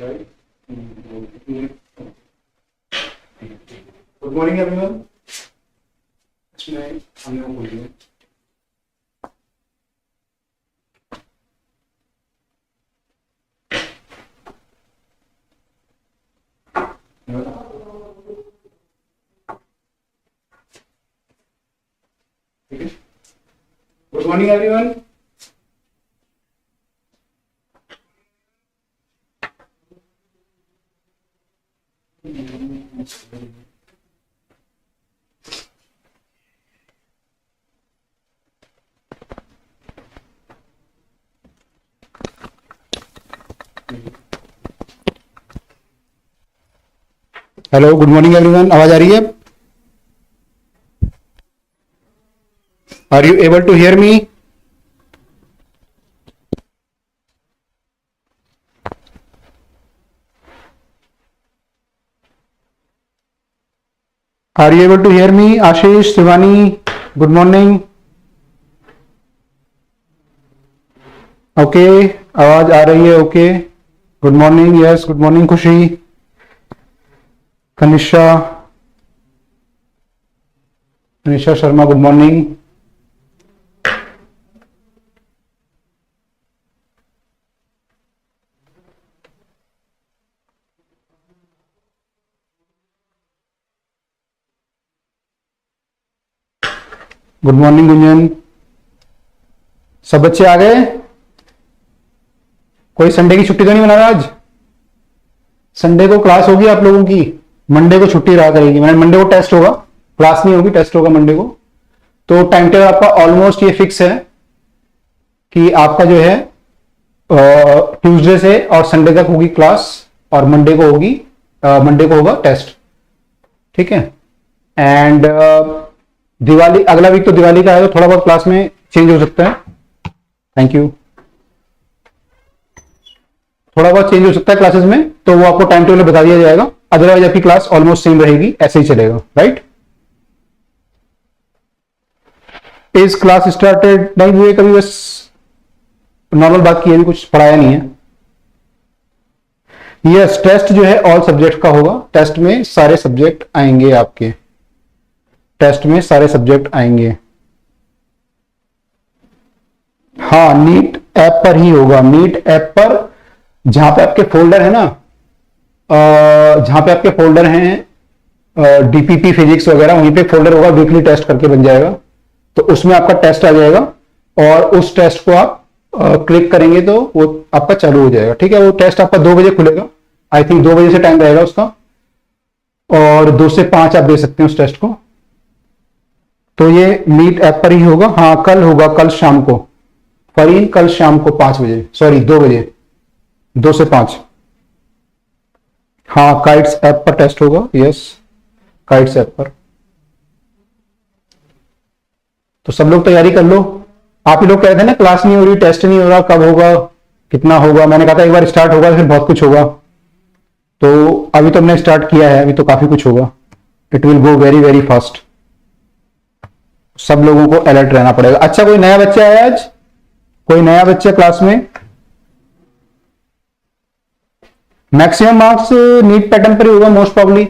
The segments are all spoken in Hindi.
Good morning everyone. इसमें हमने बोलिए ठीक है। Good morning everyone. Hello, good morning everyone. आवाज आ रही है? Are you able to hear me? Are you able to hear me? Ashish, Shivani, good morning. Okay, आवाज आ रही है? Okay, good morning. Yes, good morning Khushi, Kanishka, Kanishka Sharma, good morning. Good morning Gunjan. सब बच्चे आ गए? कोई संडे की छुट्टी तो नहीं मना रहा आज? संडे को क्लास होगी आप लोगों की, मंडे को छुट्टी रहा करेगी। मैंने मंडे को टेस्ट होगा, क्लास नहीं होगी, टेस्ट होगा मंडे को। तो टाइम टेबल आपका ऑलमोस्ट ये फिक्स है कि आपका जो है ट्यूसडे से और संडे तक होगी क्लास और मंडे को होगी, मंडे को होगा टेस्ट। ठीक है। एंड दिवाली, अगला वीक तो दिवाली का है, तो थोड़ा बहुत क्लास में चेंज हो सकता है। Thank you. थोड़ा बहुत चेंज हो सकता है क्लासेस में, तो वो आपको टाइम टेबल बता दिया जाएगा। अदरवाइज आपकी क्लास ऑलमोस्ट सेम रहेगी, ऐसे ही चलेगा। राइट? Is class started? नहीं हुए कभी, बस नॉर्मल बात की है, अभी कुछ पढ़ाया नहीं है। यस, टेस्ट जो है ऑल सब्जेक्ट का होगा। टेस्ट में सारे सब्जेक्ट आएंगे आपके, टेस्ट में सारे सब्जेक्ट आएंगे। हाँ, नीट ऐप पर ही होगा। नीट ऐप पर जहां पे आपके फोल्डर है ना, जहां पे आपके फोल्डर हैं डीपीपी फिजिक्स वगैरह, वहीं पे फोल्डर होगा, वीकली टेस्ट करके बन जाएगा। तो उसमें आपका टेस्ट आ जाएगा और उस टेस्ट को आप क्लिक करेंगे तो वो आपका चालू हो जाएगा। ठीक है। वो टेस्ट आपका 2 बजे खुलेगा, आई थिंक 2 बजे से टाइम रहेगा उसका, और 2 से 5 आप दे सकते हैं उस टेस्ट को। तो ये नीट ऐप पर ही होगा। हाँ, कल होगा, कल शाम को फरीन, कल शाम को 5 बजे, सॉरी 2 बजे, 2 से 5। हाँ, काइट्स ऐप पर टेस्ट होगा। यस, काइट्स ऐप पर। तो सब लोग तैयारी कर लो। आप ही लोग कह रहे थे ना क्लास नहीं हो रही, टेस्ट नहीं हो रहा, कब होगा, कितना होगा। मैंने कहा था एक बार स्टार्ट होगा फिर बहुत कुछ होगा। तो अभी तो हमने स्टार्ट किया है, अभी तो काफी कुछ होगा। It will go very very fast. सब लोगों को अलर्ट रहना पड़ेगा। अच्छा, कोई नया बच्चा है आज? कोई नया बच्चा क्लास में? मैक्सिमम मार्क्स नीट पैटर्न पर ही होगा मोस्ट प्रॉब्ली।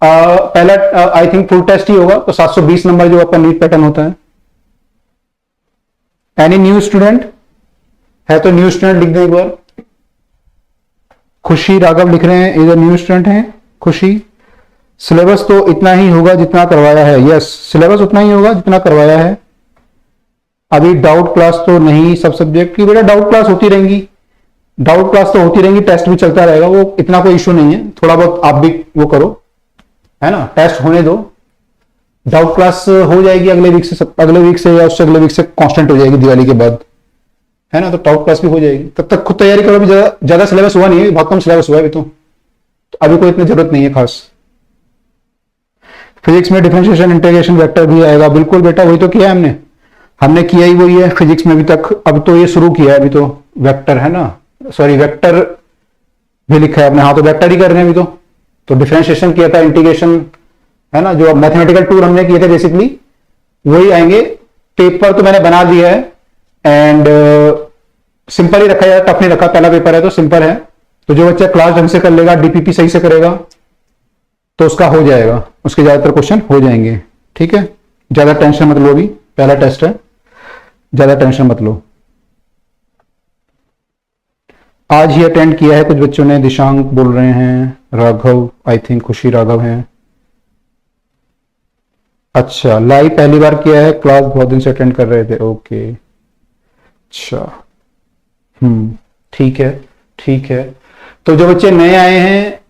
पहला आई थिंक फुल टेस्ट ही होगा, तो 720 नंबर जो आपका नीट पैटर्न होता है। एनी न्यू स्टूडेंट है तो न्यू स्टूडेंट लिख दें एक बार। खुशी, राघव लिख रहे हैं, इधर न्यू स्टूडेंट हैं। खुशी, सिलेबस तो इतना ही होगा जितना करवाया है। यस, सिलेबस उतना ही होगा जितना करवाया है। अभी डाउट क्लास तो नहीं सब सब्जेक्ट की। बेटा डाउट क्लास होती रहेंगी, डाउट क्लास तो होती रहेंगी, टेस्ट भी चलता रहेगा, वो इतना कोई इश्यू नहीं है। थोड़ा बहुत आप भी वो करो, है ना, टेस्ट होने दो। डाउट क्लास हो जाएगी अगले वीक से या उससे अगले वीक से कांस्टेंट हो जाएगी दिवाली के बाद, है ना। तो डाउट क्लास भी हो जाएगी, तब तक खुद तैयारी करो। अभी ज्यादा सिलेबस हुआ नहीं है, बहुत कम सिलेबस हुआ है अभी तो अभी कोई इतनी जरूरत नहीं है खास। फिजिक्स में डिफरेंशिएशन, इंटीग्रेशन, वेक्टर भी आएगा। बिल्कुल बेटा, वही तो किया है हमने किया ही वही है फिजिक्स में अभी तक। अब तो ये शुरू किया है अभी तो, वेक्टर है ना, सॉरी वेक्टर भी लिखा है आपने। हाँ, तो वेक्टर ही कर रहे हैं अभी तो डिफरेंशिएशन किया था, इंटीग्रेशन है ना, जो मैथमेटिकल टूर हमने किए थे बेसिकली वही आएंगे। पेपर तो मैंने बना दिया है एंड सिंपल ही रखा है, टफ नहीं रखा। पहला पेपर है तो सिंपल है, तो जो बच्चा क्लास ढंग से कर लेगा, डीपीपी सही से करेगा, तो उसका हो जाएगा, उसके ज्यादातर क्वेश्चन हो जाएंगे। ठीक है, ज्यादा टेंशन मत लो, अभी पहला टेस्ट है, ज्यादा टेंशन मत लो। आज ही अटेंड किया है कुछ बच्चों ने, दिशांक बोल रहे हैं, राघव, आई थिंक खुशी राघव हैं। अच्छा, लाइव पहली बार किया है, क्लास बहुत दिन से अटेंड कर रहे थे, ओके, अच्छा, ठीक है, ठीक है। तो जो बच्चे नए आए हैं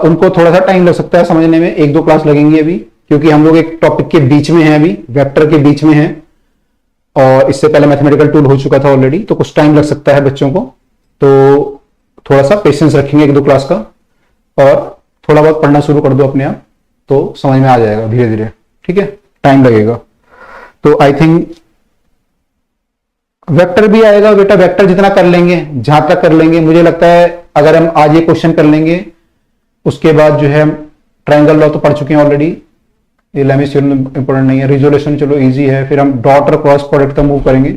उनको थोड़ा सा टाइम लग सकता है समझने में, एक दो क्लास लगेंगी अभी, क्योंकि हम लोग एक टॉपिक के बीच में हैं, अभी वेक्टर के बीच में हैं, और इससे पहले मैथमेटिकल टूल हो चुका था ऑलरेडी, तो कुछ टाइम लग सकता है बच्चों को, तो थोड़ा सा पेशेंस रखेंगे एक दो क्लास का, और थोड़ा बहुत पढ़ना शुरू कर दो अपने आप, तो समझ में आ जाएगा धीरे धीरे। ठीक है, टाइम लगेगा। तो आई थिंक वेक्टर भी आएगा बेटा, वेक्टर जितना कर लेंगे, जहां तक कर लेंगे, मुझे लगता है अगर हम आज ये क्वेश्चन कर लेंगे, उसके बाद जो है हम ट्रायंगल लॉ तो पढ़ चुके हैं ऑलरेडी, ये लेमिस इंपॉर्टेंट नहीं है, रिजोल्यूशन चलो इजी है, फिर हम डॉट और क्रॉस प्रोडक्ट का मूव करेंगे,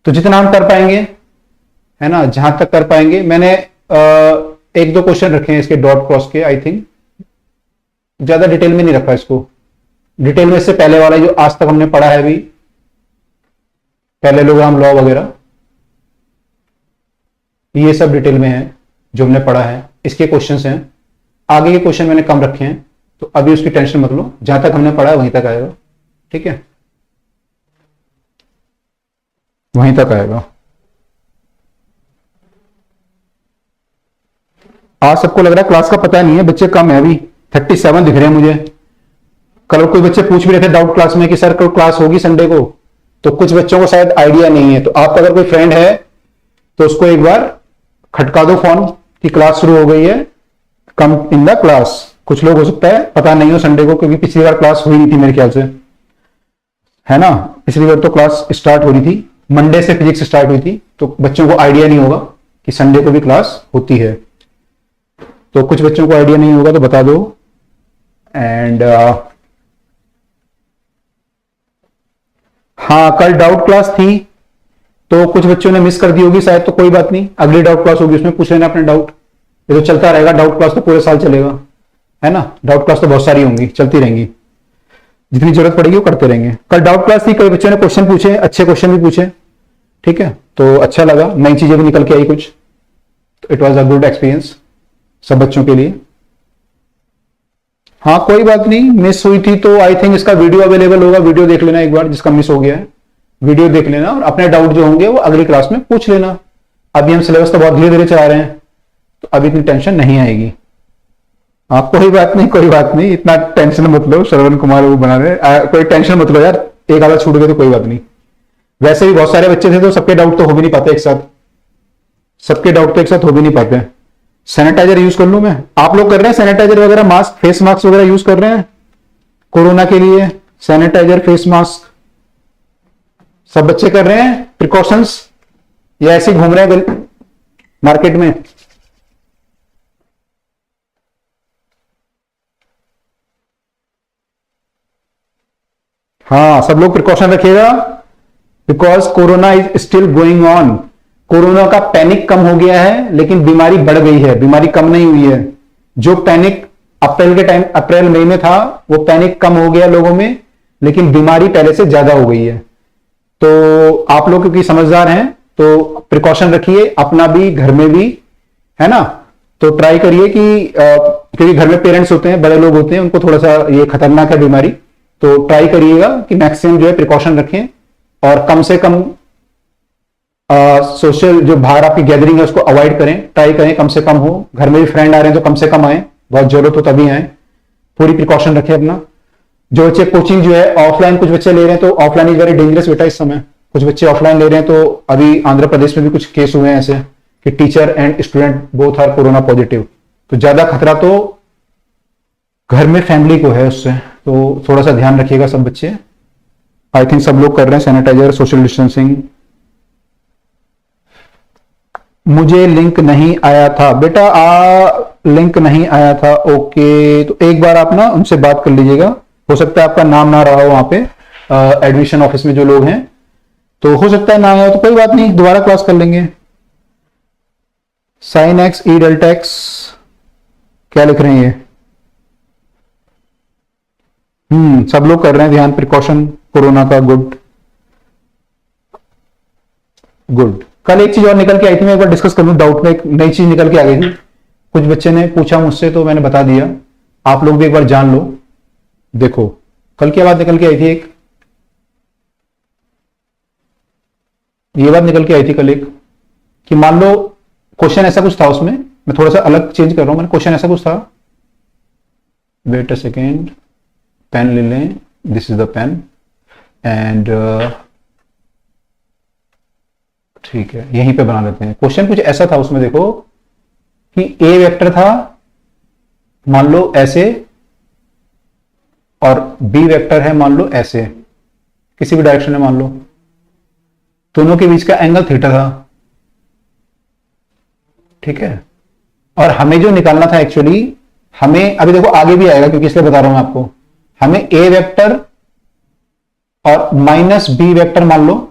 तो जितना हम कर पाएंगे, है ना, जहां तक कर पाएंगे। मैंने एक दो क्वेश्चन रखे हैं इसके डॉट क्रॉस के, आई थिंक ज्यादा डिटेल में नहीं रखा इसको, डिटेल में इससे पहले वाला जो आज तक हमने पढ़ा है अभी, पैरेललोग्राम लॉ वगैरह, ये सब डिटेल में है जो हमने पढ़ा है, इसके क्वेश्चंस हैं। आगे के क्वेश्चन मैंने कम रखे हैं, तो अभी उसकी टेंशन मत लो, जहां तक हमने पढ़ा है वहीं तक आएगा। ठीक है, वहीं तक आएगा। आज सबको लग रहा है क्लास का पता नहीं है, बच्चे कम है, अभी 37 दिख रहे हैं मुझे। कल कोई बच्चे पूछ भी रहे थे डाउट क्लास में कि सर कल क्लास होगी संडे को, तो कुछ बच्चों को शायद आइडिया नहीं है, तो आपका अगर कोई फ्रेंड है तो उसको एक बार खटका दो फोन कि क्लास शुरू हो गई है, कम इन द क्लास। कुछ लोग हो सकता है पता नहीं हो संडे को, क्योंकि पिछली बार क्लास हुई नहीं थी मेरे ख्याल से, है ना, पिछली बार तो क्लास स्टार्ट हो रही थी, मंडे से फिजिक्स स्टार्ट हुई थी, तो बच्चों को आइडिया नहीं होगा कि संडे को भी क्लास होती है, तो कुछ बच्चों को आइडिया नहीं होगा तो बता दो। एंड हाँ, कल डाउट क्लास थी तो कुछ बच्चों ने मिस कर दी होगी शायद, तो कोई बात नहीं, अगली डाउट क्लास होगी उसमें पूछ लेना अपने डाउट, ये तो चलता रहेगा, डाउट क्लास तो पूरे साल चलेगा, है ना, डाउट क्लास तो बहुत सारी होंगी, चलती रहेंगी, जितनी जरूरत पड़ेगी वो करते रहेंगे। कल डाउट क्लास थी, कई बच्चों ने क्वेश्चन पूछे, अच्छे क्वेश्चन भी पूछे, ठीक है, तो अच्छा लगा, नई चीजें भी निकल के आई कुछ, तो it was a good experience सब बच्चों के लिए। हाँ कोई बात नहीं, मिस हुई थी तो आई थिंक इसका वीडियो अवेलेबल होगा, वीडियो देख लेना एक बार, जिसका मिस हो गया है वीडियो देख लेना, और अपने डाउट जो होंगे वो अगली क्लास में पूछ लेना। अभी हम सिलेबस तो बहुत धीरे धीरे चला रहे हैं, तो अभी इतनी टेंशन नहीं आएगी। हाँ कोई बात नहीं, कोई बात नहीं, इतना टेंशन मत लो, श्रवण कुमार वो बना रहे, कोई टेंशन मत लो यार, एक आधा छूट गए तो कोई बात नहीं, वैसे भी बहुत सारे बच्चे थे तो सबके डाउट तो हो भी नहीं पाते एक साथ, सबके डाउट तो एक साथ हो भी नहीं पाते। सैनिटाइजर यूज कर लूं मैं, आप लोग कर रहे हैं सैनिटाइजर वगैरह, मास्क, फेस मास्क वगैरह यूज कर रहे हैं कोरोना के लिए, सैनिटाइजर, फेस मास्क सब बच्चे कर रहे हैं प्रिकॉशंस, या ऐसे घूम रहे हैं मार्केट में? हाँ सब लोग प्रिकॉशन रखिएगा, because corona is still going on. Corona का पैनिक कम हो गया है, लेकिन बीमारी बढ़ गई है, बीमारी कम नहीं हुई है। जो पैनिक अप्रैल के टाइम, अप्रैल मई में था, वो पैनिक कम हो गया लोगों में, लेकिन बीमारी पहले से ज्यादा हो गई है। तो आप लोग क्योंकि समझदार हैं तो प्रिकॉशन रखिए, अपना भी, घर में भी, है ना। तो ट्राई करिए कि क्योंकि घर में पेरेंट्स होते हैं, बड़े लोग होते हैं, उनको थोड़ा सा ये खतरनाक है बीमारी, तो ट्राई करिएगा कि मैक्सिमम जो है प्रिकॉशन रखें, और कम से कम सोशल जो बाहर आपकी गैदरिंग है उसको अवॉइड करें, ट्राई करें कम से कम हो। घर में भी फ्रेंड आ रहे हैं तो कम से कम आए, बहुत जरूरत हो तभी आए, पूरी प्रिकॉशन रखें अपना। जो बच्चे कोचिंग जो है ऑफलाइन कुछ बच्चे ले रहे हैं, तो ऑफलाइन इज वेरी डेंजरस बेटा इस समय, कुछ बच्चे ऑफलाइन ले रहे हैं, तो अभी आंध्र प्रदेश में भी कुछ केस हुए हैं ऐसे कि teacher and student both are corona positive, तो ज्यादा खतरा तो घर में फैमिली को है उससे, तो थोड़ा सा ध्यान रखिएगा सब बच्चे। आई थिंक सब लोग कर रहे हैं सैनिटाइजर, सोशल डिस्टेंसिंग। मुझे लिंक नहीं आया था बेटा, लिंक नहीं आया था, ओके, तो एक बार आप ना उनसे बात कर लीजिएगा, हो सकता है आपका नाम ना रहा हो वहां पे एडमिशन ऑफिस में जो लोग हैं, तो हो सकता है ना आया हो, तो कोई बात नहीं, दोबारा क्लास कर लेंगे। साइन एक्स ई डेल्टा एक्स क्या लिख रहे हैं ये? सब लोग कर रहे हैं ध्यान, प्रिकॉशन कोरोना का। Good good. कल एक चीज और निकल के आई थी, मैं एक बार डिस्कस कर लूं, डाउट में एक नई चीज निकल के आ गई थी, कुछ बच्चे ने पूछा मुझसे तो मैंने बता दिया, आप लोग भी एक बार जान लो। देखो कल क्या बात निकल के आई थी, एक ये बात निकल के आई थी कल एक, कि मान लो क्वेश्चन ऐसा कुछ था उसमें, मैं थोड़ा सा अलग चेंज कर रहा हूं, मैंने क्वेश्चन ऐसा कुछ था, वेट अ सेकेंड, पेन ले लें, this is the pen and ठीक है यहीं पे बना लेते हैं। क्वेश्चन कुछ ऐसा था उसमें, देखो कि ए वेक्टर था मान लो ऐसे और बी वेक्टर है मान लो ऐसे, किसी भी डायरेक्शन में मान लो, दोनों के बीच का एंगल थीटा था, ठीक है। और हमें जो निकालना था एक्चुअली, हमें अभी देखो आगे भी आएगा क्योंकि इसलिए बता रहा हूं आपको, हमें ए वेक्टर और माइनस बी वेक्टर मान लो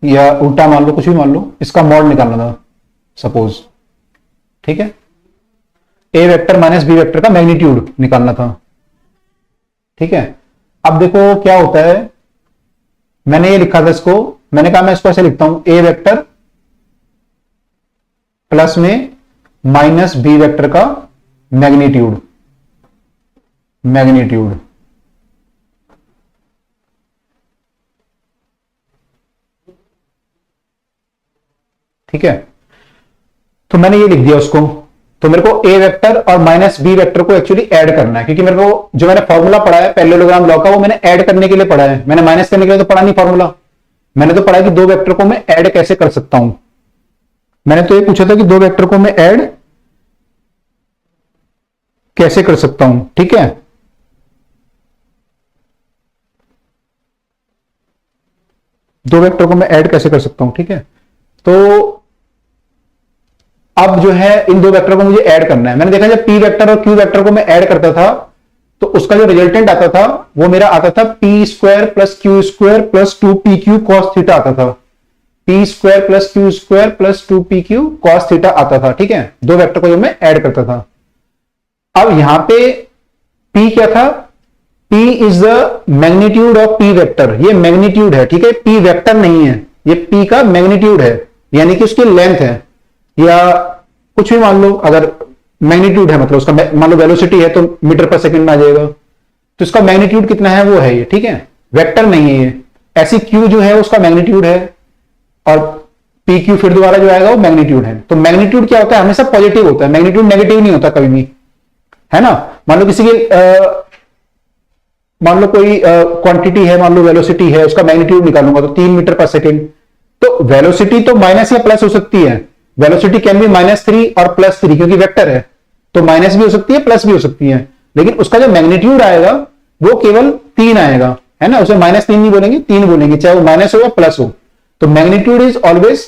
या उल्टा मान लो, कुछ भी मान लो, इसका मॉड निकालना था सपोज, ठीक है। ए वेक्टर माइनस बी वेक्टर का मैग्नीट्यूड निकालना था, ठीक है। अब देखो क्या होता है, मैंने ये लिखा था इसको, मैंने कहा मैं इसको ऐसे लिखता हूं, ए वेक्टर प्लस में माइनस बी वेक्टर का मैग्नीट्यूड, मैग्नीट्यूड, ठीक है। तो मैंने ये लिख दिया उसको, तो मेरे को ए वेक्टर और माइनस बी वेक्टर को एक्चुअली ऐड करना है, क्योंकि मेरे को जो मैंने फॉर्मूला पढ़ा है पैरेललोग्राम लॉ का, वो मैंने ऐड करने के लिए पढ़ा है, मैंने माइनस करने के लिए तो पढ़ा नहीं फॉर्मूला, मैंने तो पढ़ा कि दो वेक्टर को मैं ऐड कैसे कर सकता हूं, मैंने तो ये पूछा था कि दो वेक्टर को मैं ऐड कैसे कर सकता हूं, ठीक है। दो वेक्टर को मैं ऐड कैसे कर सकता हूं, ठीक है। तो अब जो है इन दो वेक्टर को मुझे ऐड करना है, मैंने देखा जब पी वेक्टर और क्यू वेक्टर को मैं ऐड करता था तो उसका जो रिजल्टेंट आता था वो मेरा आता था P square plus q square plus 2pq cos theta आता था, P square plus q square plus 2pq cos theta आता था, ठीक है, दो वेक्टर को जो मैं ऐड करता था। अब यहां पे p क्या था, p is the magnitude of p vector, ये मैग्नीट्यूड है, ठीक है, p वेक्टर नहीं है, ये p का मैग्नीट्यूड है, यानी कि उसकी लेंथ है, या कुछ भी मान लो, अगर मैग्नीट्यूड है मतलब उसका मान लो वेलोसिटी है तो मीटर पर सेकंड में आ जाएगा, तो इसका मैग्नीट्यूड कितना है वो है ये, ठीक है, वेक्टर नहीं है ये। ऐसी क्यू जो है उसका मैग्नीट्यूड है और पी क्यू फिर दोबारा जो आएगा वो मैग्नीट्यूड है। तो मैग्नीट्यूड क्या होता है, हमेशा पॉजिटिव होता है, मैग्नीट्यूड नेगेटिव नहीं होता कभी भी, है ना। मान लो किसी की मान लो कोई क्वांटिटी है, मान लो वेलोसिटी है, उसका मैग्नीट्यूड निकालूंगा तो 3 मीटर पर सेकेंड, तो वेलोसिटी तो माइनस या प्लस हो सकती है, वेलोसिटी कैन बी -3 और +3 क्योंकि वेक्टर है, तो माइनस भी हो सकती है प्लस भी हो सकती है, लेकिन उसका जो मैग्नीट्यूड आएगा वो केवल 3 आएगा, है ना, उसे -3 नहीं बोलेंगे 3 बोलेंगे, चाहे वो माइनस हो या प्लस हो, तो मैग्नीट्यूड इज ऑलवेज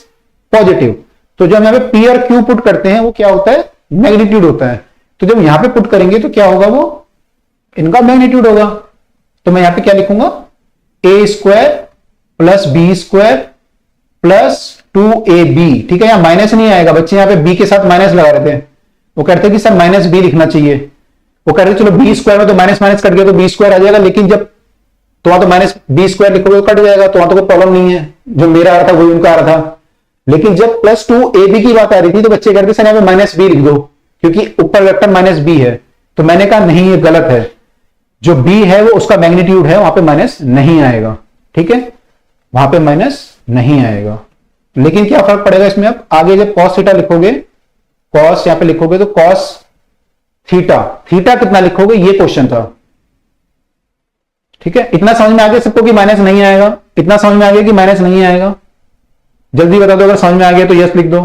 पॉजिटिव। तो जब यहां पे पी और क्यू पुट करते हैं वो क्या होता है, मैग्नीट्यूड होता है, तो जब यहां पे पुट करेंगे तो क्या होगा, वो इनका मैग्नीट्यूड होगा। तो मैं यहां पे क्या लिखूंगा, a square plus b square plus 2ab, ठीक है, यहां माइनस नहीं आएगा, बच्चे यहां पे b के साथ माइनस लगा रहे थे, वो कहते हैं कि सर माइनस बी लिखना चाहिए, वो कह रहे चलो बी स्क्वायर में तो माइनस माइनस कट गया तो बी स्क्वायर आ जाएगा, लेकिन जब तो वहां तो माइनस बी स्क्वायर लिखोगे तो कट जाएगा, तो वहां तो कोई प्रॉब्लम नहीं है, जो मेरा आ रहा था वही उनका आ रहा था। लेकिन जब +2ab की बात आ रही थी तो बच्चे कहते सर यहां पे -b लिख दो क्योंकि ऊपर वेक्टर -b है, तो मैंने कहा नहीं ये गलत है, जो b है वो उसका मैग्नीट्यूड है, वहां पे माइनस नहीं आएगा, ठीक है, वहां पे माइनस नहीं आएगा। लेकिन क्या फर्क पड़ेगा इसमें, अब आगे जब cos थीटा लिखोगे, cos यहां पे लिखोगे तो cos थीटा, थीटा कितना लिखोगे ये क्वेश्चन था, ठीक है। इतना समझ में आ गया सबको कि माइनस नहीं आएगा, इतना समझ में आ गया कि माइनस नहीं आएगा, जल्दी बता दो अगर समझ में आ गया तो यस लिख दो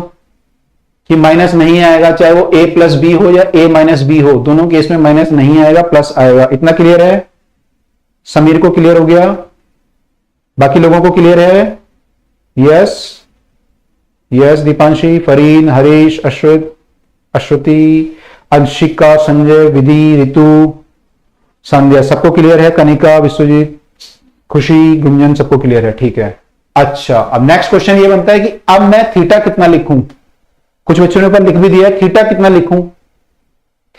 कि माइनस नहीं आएगा, चाहे वो a प्लस बी हो या a माइनस बी हो, दोनों केस में माइनस नहीं आएगा प्लस आएगा। इतना क्लियर है, समीर को क्लियर हो गया, बाकी लोगों को क्लियर है, यस यस, दीपांशी, फरीन, हरीश, अश्वित, अश्वती, अंशिका, संजय, विधि, ऋतु, संध्या, सबको क्लियर है, कनिका, विश्वजीत, खुशी, गुंजन, सबको क्लियर है, ठीक है। अच्छा अब नेक्स्ट क्वेश्चन ये बनता है कि अब मैं थीटा कितना लिखूं, कुछ बच्चों ने ऊपर लिख भी दिया थीटा कितना लिखूं,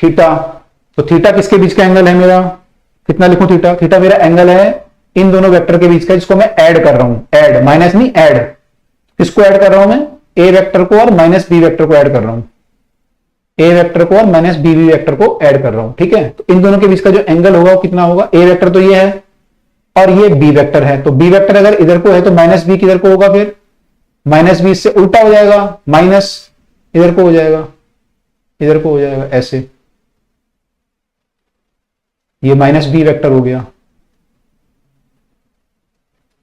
थीटा, तो थीटा किसके बीच का एंगल है मेरा, कितना लिखूं थीटा, थीटा मेरा एंगल है इन दोनों वेक्टर के बीच का, जिसको मैं ऐड कर रहा हूं, ऐड माइनस नहीं ऐड, किसको ऐड कर रहा हूं मैं, ए वेक्टर को और माइनस बी वेक्टर को ऐड कर रहा हूं, ए वेक्टर को और माइनस बी वेक्टर को ऐड कर रहा हूं, ठीक है। तो इन दोनों के बीच का जो एंगल होगा वो कितना होगा, ए वेक्टर तो ये है और ये बी वेक्टर है, तो बी वेक्टर अगर इधर को है तो माइनस बी किधर को होगा, फिर माइनस बी इससे उल्टा हो जाएगा, माइनस इधर को हो जाएगा, इधर को हो जाएगा ऐसे, ये माइनस बी वेक्टर हो गया,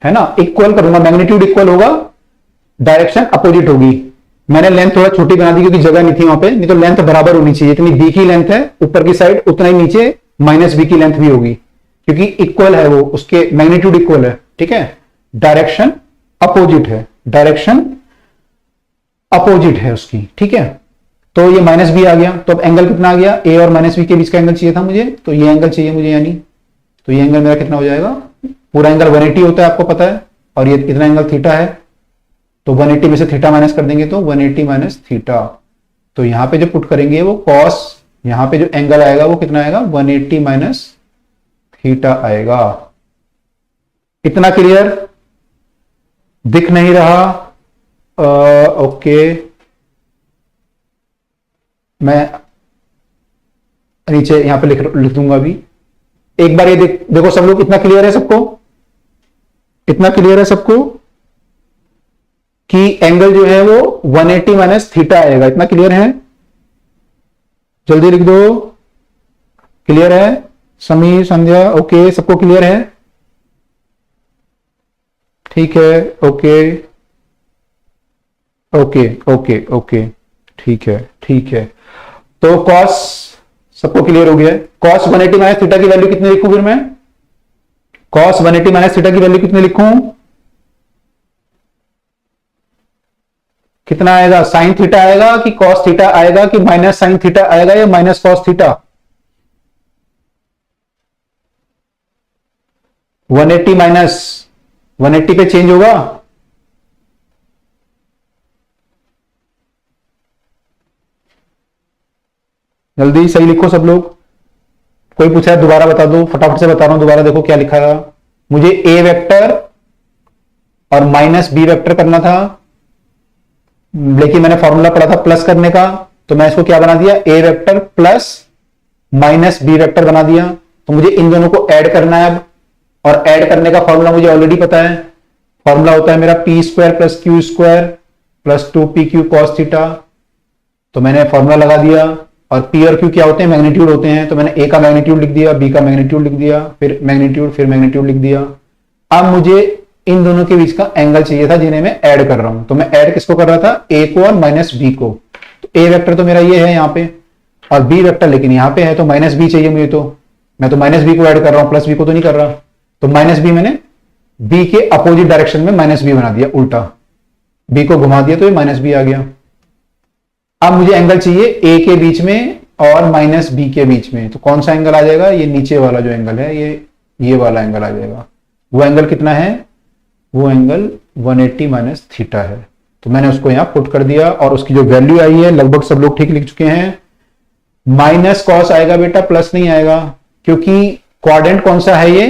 है ना। इक्वल करूंगा, मैग्नीट्यूड इक्वल होगा, डायरेक्शन अपोजिट होगी। मैंने लेंथ थोड़ा छोटी बना दी क्योंकि जगह नहीं थी वहां पे, नहीं तो लेंथ बराबर होनी चाहिए, इतनी बी की लेंथ है ऊपर की साइड उतना ही नीचे माइनस बी की लेंथ भी होगी, क्योंकि इक्वल है वो, उसके मैग्नीट्यूड इक्वल है, ठीक है। डायरेक्शन अपोजिट है, डायरेक्शन अपोजिट है उसकी, ठीक है। तो ये माइनस बी आ गया, तो अब एंगल कितना आ गया, ए और माइनस बी के बीच का एंगल चाहिए था मुझे, तो ये एंगल चाहिए मुझे, यानी तो ये एंगल मेरा कितना हो जाएगा, पूरा एंगल 180 होता है आपको पता है, और ये इतना एंगल थीटा है, तो 180 में से थीटा माइनस कर देंगे तो 180 माइनस थीटा, तो यहां पे जो पुट करेंगे वो कॉस, यहां पे जो एंगल आएगा वो कितना आएगा, 180 माइनस थीटा आएगा। इतना क्लियर, दिख नहीं रहा, ओके, मैं नीचे यहां पे लिख दूंगा अभी, एक बार ये देखो सब लोग, इतना क्लियर है सबको, इतना क्लियर है सबको कि एंगल जो है वो 180 माइनस थीटा आएगा, इतना क्लियर है, जल्दी लिख दो, क्लियर है समीर संध्या, ओके सबको क्लियर है, ठीक है, ओके ओके ओके ओके, ठीक है ठीक है। तो कॉस सबको क्लियर हो गया है, कॉस 180 माइनस थीटा की वैल्यू कितनी लिखूं, फिर मैं कॉस 180 माइनस थीटा की वैल्यू कितनी लिखूं, कितना आएगा, साइन थीटा आएगा कि कॉस थीटा आएगा कि माइनस साइन थीटा आएगा या माइनस कॉस थीटा, 180 माइनस 180 पे चेंज होगा, जल्दी सही लिखो सब लोग, कोई पूछा है दोबारा बता दो, फटाफट से बता रहा हूं, दोबारा देखो क्या लिखा है, मुझे ए वेक्टर और माइनस बी वेक्टर करना था, लेकिन मैंने फॉर्मूला पढ़ा था प्लस करने का, तो मैं इसको क्या बना दिया, a vector plus minus b vector बना दिया, तो मुझे इन दोनों को ऐड करना है अब, और ऐड करने का फॉर्मूला मुझे ऑलरेडी पता है, फॉर्मूला होता है मेरा P square plus q square plus 2pq cos theta, तो मैंने फॉर्मूला लगा दिया, और पी और क्यू क्या होते हैं, मैग्नीट्यूड होते हैं, तो मैंने ए का मैग्नीट्यूड लिख दिया, बी का मैग्नीट्यूड लिख दिया, फिर मैग्नीट्यूड लिख दिया। अब मुझे इन दोनों के बीच का एंगल चाहिए था जिन्हें मैं ऐड कर रहा हूं, तो मैं ऐड किसको कर रहा था, ए को और माइनस बी को, तो ए वेक्टर तो मेरा ये है यहाँ पे, और बी वेक्टर लेकिन यहाँ पे है, तो माइनस बी चाहिए मुझे, तो मैं तो माइनस बी को ऐड कर रहा हूं, प्लस बी को तो नहीं कर रहा, तो माइनस बी मैंने बी के अपोजिट डायरेक्शन में माइनस बी बना दिया, उल्टा बी को घुमा दिया, तो ये माइनस बी आ गया। अब मुझे एंगल चाहिए ए के बीच में और माइनस बी के बीच में, तो कौन सा एंगल आ जाएगा, ये नीचे वाला जो एंगल है, ये वाला एंगल आ जाएगा, वो एंगल कितना है, वो एंगल 180 माइनस थीटा है, तो मैंने उसको यहां पुट कर दिया, और उसकी जो वैल्यू आई है लगभग सब लोग ठीक लिख चुके हैं, माइनस कॉस आएगा बेटा, प्लस नहीं आएगा, क्योंकि क्वाड्रेंट कौन सा है, ये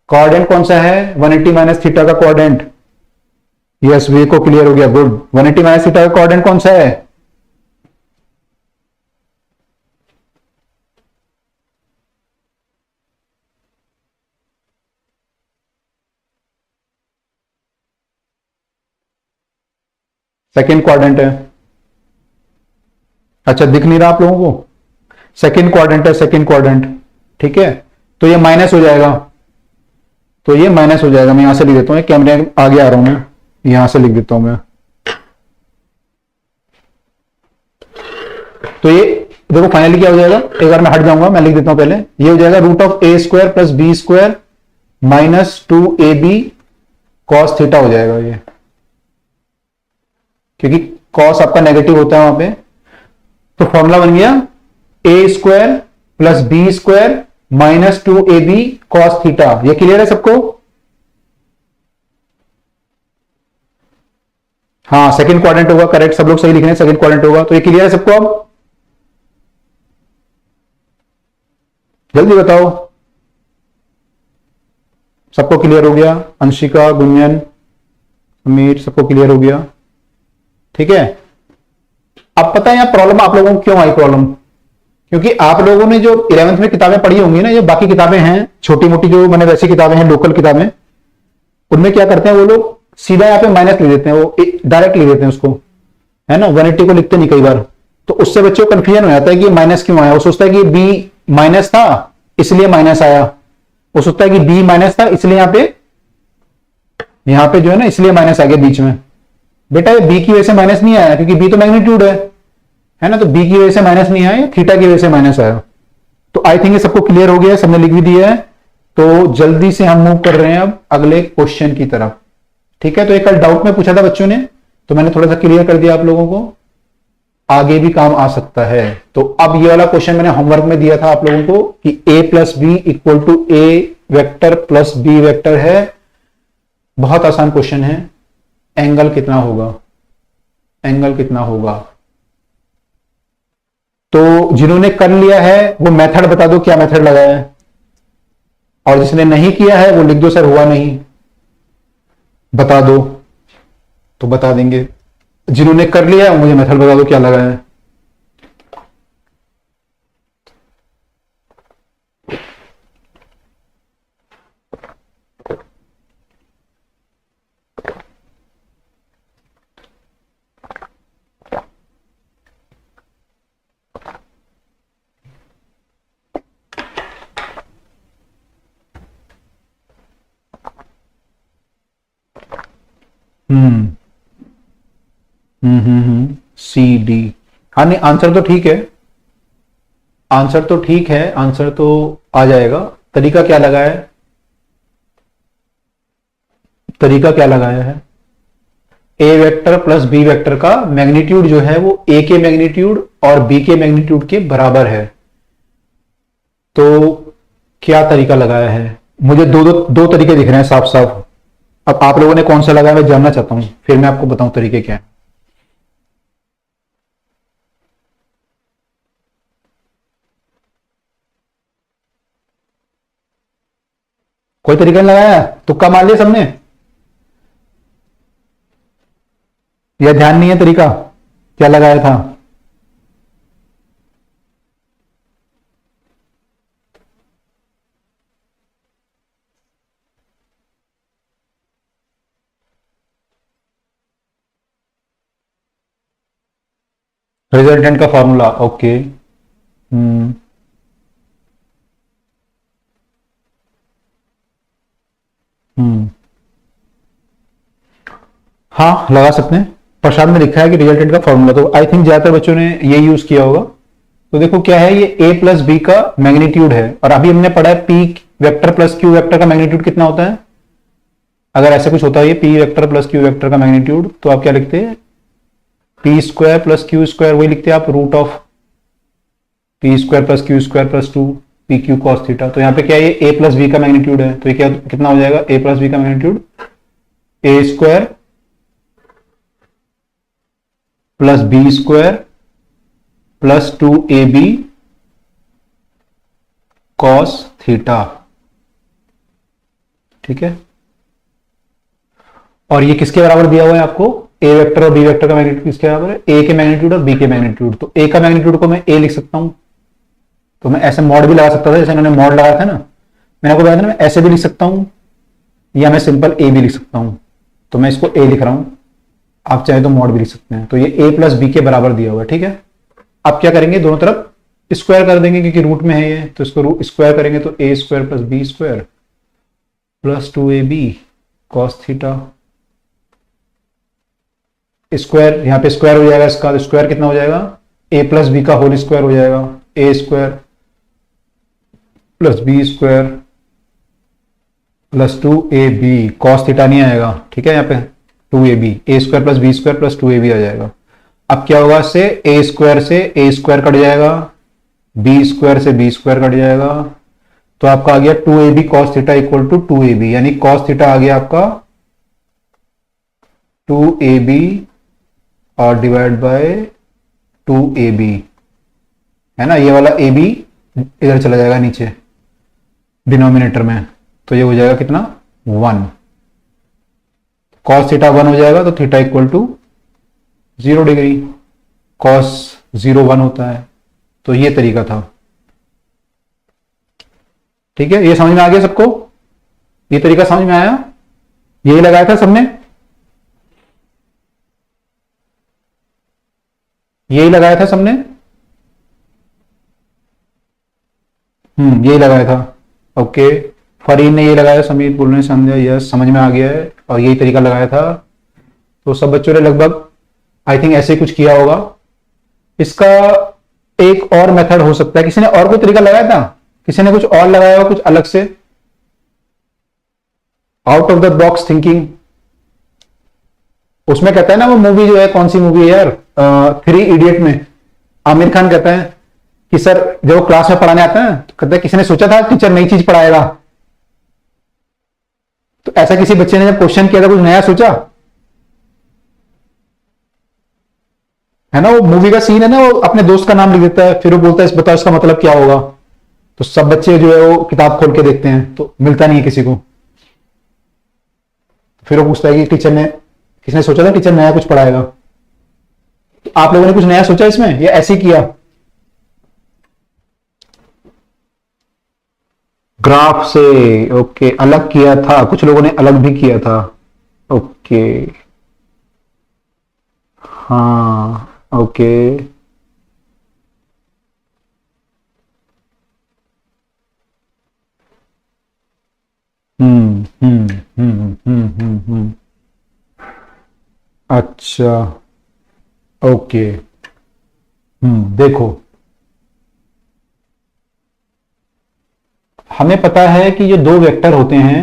क्वाड्रेंट कौन सा है, 180 माइनस थीटा का क्वाड्रेंट, यस वे को क्लियर हो गया, गुड, 180 माइनस थीटा का क्वाड्रेंट कौन सा है, सेकेंड क्वाड्रेंट है, अच्छा दिख नहीं रहा आप लोगों को, सेकेंड क्वाड्रेंट है, सेकेंड क्वाड्रेंट, ठीक है, तो ये माइनस हो जाएगा, तो ये माइनस हो जाएगा, मैं यहां से लिख देता हूं, कैमरे आगे आ रहा हूं मैं, यहां से लिख देता हूं मैं, तो ये देखो फाइनली क्या हो जाएगा, एक बार मैं हट जाऊंगा, मैं लिख देता हूं पहले, ये हो जाएगा root of a square plus b square minus 2ab cos theta हो जाएगा ये, क्योंकि कॉस आपका नेगेटिव होता है वहां पे, तो फॉर्मूला बन गया a square plus b square minus 2ab cos theta, ये क्लियर है सबको, हाँ सेकंड क्वाड्रेंट होगा, करेक्ट, सब लोग सही लिख रहे हैं, सेकंड क्वाड्रेंट होगा। तो ये क्लियर है सबको? अब जल्दी बताओ, सबको क्लियर हो गया? अंशिका, गुंजन, अमीर, सबको क्लियर हो गया? ठीक है। अब पता है यहां प्रॉब्लम आप लोगों को क्यों आई प्रॉब्लम? क्योंकि आप लोगों ने जो 11th में किताबें पढ़ी होंगी ना, ये बाकी किताबें हैं छोटी मोटी, जो मैंने वैसी किताबें हैं लोकल किताबें, उनमें क्या करते हैं वो लोग सीधा यहाँ पे माइनस लिख देते हैं, वो डायरेक्ट लिख देते हैं उसको, है ना, 180 को लिखते नहीं कई बार। तो उससे बच्चों को कंफ्यूजन हो जाता है कि माइनस क्यों आया। वो सोचता है कि बी माइनस था इसलिए माइनस आया, वो सोचता है कि बी माइनस था इसलिए यहां पे जो है ना इसलिए माइनस आ गया बीच में। बेटा ये बी की वजह से माइनस नहीं आया, क्योंकि बी तो मैग्नीट्यूड है ना, तो बी की वजह से माइनस नहीं आया, थीटा की वजह से माइनस आया। तो आई थिंक ये सबको क्लियर हो गया, सबने लिख भी दिया है। तो जल्दी से हम मूव कर रहे हैं अब अगले क्वेश्चन की तरफ। ठीक है, तो एक कल डाउट में पूछा था बच्चों ने, तो मैंने थोड़ा सा क्लियर कर दिया आप लोगों को, आगे भी काम आ सकता है। तो अब ये वाला क्वेश्चन मैंने होमवर्क में दिया था आप लोगों को कि a plus b equal to a vector plus b vector है। बहुत आसान क्वेश्चन है। एंगल कितना होगा? एंगल कितना होगा? तो जिन्होंने कर लिया है वो मेथड बता दो, क्या मेथड लगाया है, और जिसने नहीं किया है वो लिख दो सर हुआ नहीं, बता दो तो बता देंगे। जिन्होंने कर लिया है मुझे मेथड बता दो क्या लगाया है। C D. हाँ नहीं, आंसर तो ठीक है, आंसर तो ठीक है, आंसर तो आ जाएगा। तरीका क्या लगाया है? तरीका क्या लगाया है? ए वेक्टर प्लस बी वेक्टर का मैग्नीट्यूड जो है वो ए के मैग्नीट्यूड और बी के मैग्नीट्यूड के बराबर है। तो क्या तरीका लगाया है? मुझे दो तरीके दिख रहे हैं साफ साफ। अब आप लोगों ने कौन सा लगाया मैं जानना चाहता हूं, फिर मैं आपको बताऊं तरीके क्या है। कोई तरीका नहीं लगाया? तुक्का मार लिया सबने, या ध्यान नहीं है तरीका क्या लगाया था? रिजल्टेंट का फॉर्मूला, ओके। हम्म हम्म हाँ लगा सकते हैं। प्रसाद में लिखा है कि रिजल्टेंट का फॉर्मूला, तो आई थिंक ज्यादातर बच्चों ने ये यूज किया होगा। तो देखो क्या है, ये a प्लस बी का मैग्नीट्यूड है, और अभी हमने पढ़ा है p vector plus q vector का मैग्नीट्यूड कितना होता है। अगर ऐसा कुछ होता है ये p vector plus q vector का मैग्नीट्यूड, तो आप क्या लिखते हैं? p square plus q square, वही लिखते हैं आप, root of p square plus q square plus 2 p q cos theta. तो यहाँ पे क्या है, ये a प्लस बी का मैग्नीट्यूड है, तो ये क्या कितना हो जाएगा? a प्लस बी का magnitude a square plus b square plus 2ab cos theta. ठीक है, और ये किसके बराबर दिया हुआ है आपको? ए वेक्टर और बी वेक्टर का मैग्नीट्यूड किसके बराबर है? ए के मैग्नीट्यूड और बी के मैग्नीट्यूड। तो ए का मैग्नीट्यूड को मैं ए लिख सकता हूं, तो मैं ऐसे मॉड भी लगा सकता था, जैसे इन्होंने मॉड लगाया था ना, मैंने आपको बताया था ना, मैं ऐसे भी लिख सकता हूं या मैं सिंपल ए भी लिख सकता हूं। तो मैं इसको ए लिख रहा हूं, आप चाहे तो मॉड भी लिख सकते हैं। तो ये ए प्लस बी के बराबर दिया हुआ है। ठीक है, अब क्या करेंगे, दोनों तरफ स्क्वायर कर देंगे क्योंकि रूट में है ये, तो इसको स्क्वायर करेंगे तो a square plus b square plus 2ab cos theta square. यहां पे स्क्वायर हो जाएगा इसका, तो स्क्वायर कितना हो जाएगा? ए प्लस बी का होल स्क्वायर हो जाएगा, a square plus b square plus 2ab cos theta नहीं आएगा। ठीक है, यहाँ पे 2ab, a square plus b square plus 2ab आ जाएगा। अब क्या होगा, इससे ए स्क्वायर से ए स्क्वायर कट जाएगा, बी स्क्वायर से बी स्क्वायर कट जाएगा, तो आपका आ गया 2ab cos theta equal to 2ab, यानी cos थीटा आ गया आपका 2ab और डिवाइड बाय 2ab, है ना। ये वाला ab इधर चला जाएगा नीचे डिनोमिनेटर में, तो ये हो जाएगा कितना 1। कॉस थीटा 1 हो जाएगा तो theta equal to 0 degree, cos 0 1 होता है। तो ये तरीका था, ठीक है। ये समझ में आ गया सबको, ये तरीका समझ में आया, यही लगाया था सबने, यही लगाया था सबने, यही लगाया था। ओके, फरीन ने ये लगाया, समीर बोल रहे हैं संध्या, यस समझ में आ गया है, और यही तरीका लगाया था। तो सब बच्चों ने लगभग आई थिंक ऐसे कुछ किया होगा। इसका एक और मेथड हो सकता है, किसी ने और कोई तरीका लगाया था, किसी ने कुछ और लगाया होगा कुछ अलग से, out of the box thinking. उसमें कहता है ना वो मूवी जो है, कौन सी मूवी है यार, 3 इडियट में आमिर खान कहता है कि सर जब वो क्लास में पढ़ाने आता है तो कहता है किसी ने सोचा था टीचर नई चीज पढ़ाएगा। तो ऐसा किसी बच्चे ने जब क्वेश्चन किया था, कुछ नया सोचा, है ना। वो मूवी का सीन है ना, वो अपने दोस्त का नाम लिख देता है, फिर वो बोलता है बताओ इसका मतलब क्या होगा। तो सब बच्चे जो है वो किताब खोल के देखते हैं तो मिलता नहीं है किसी को। फिर वो पूछता है कि टीचर ने, किसने सोचा था टीचर नया कुछ पढ़ाएगा। तो आप लोगों ने कुछ नया सोचा इसमें या ऐसे ही किया? ग्राफ से, ओके, अलग किया था, कुछ लोगों ने अलग भी किया था। ओके, हाँ, ओके, अच्छा, ओके, देखो हमें पता है कि ये दो वेक्टर होते हैं,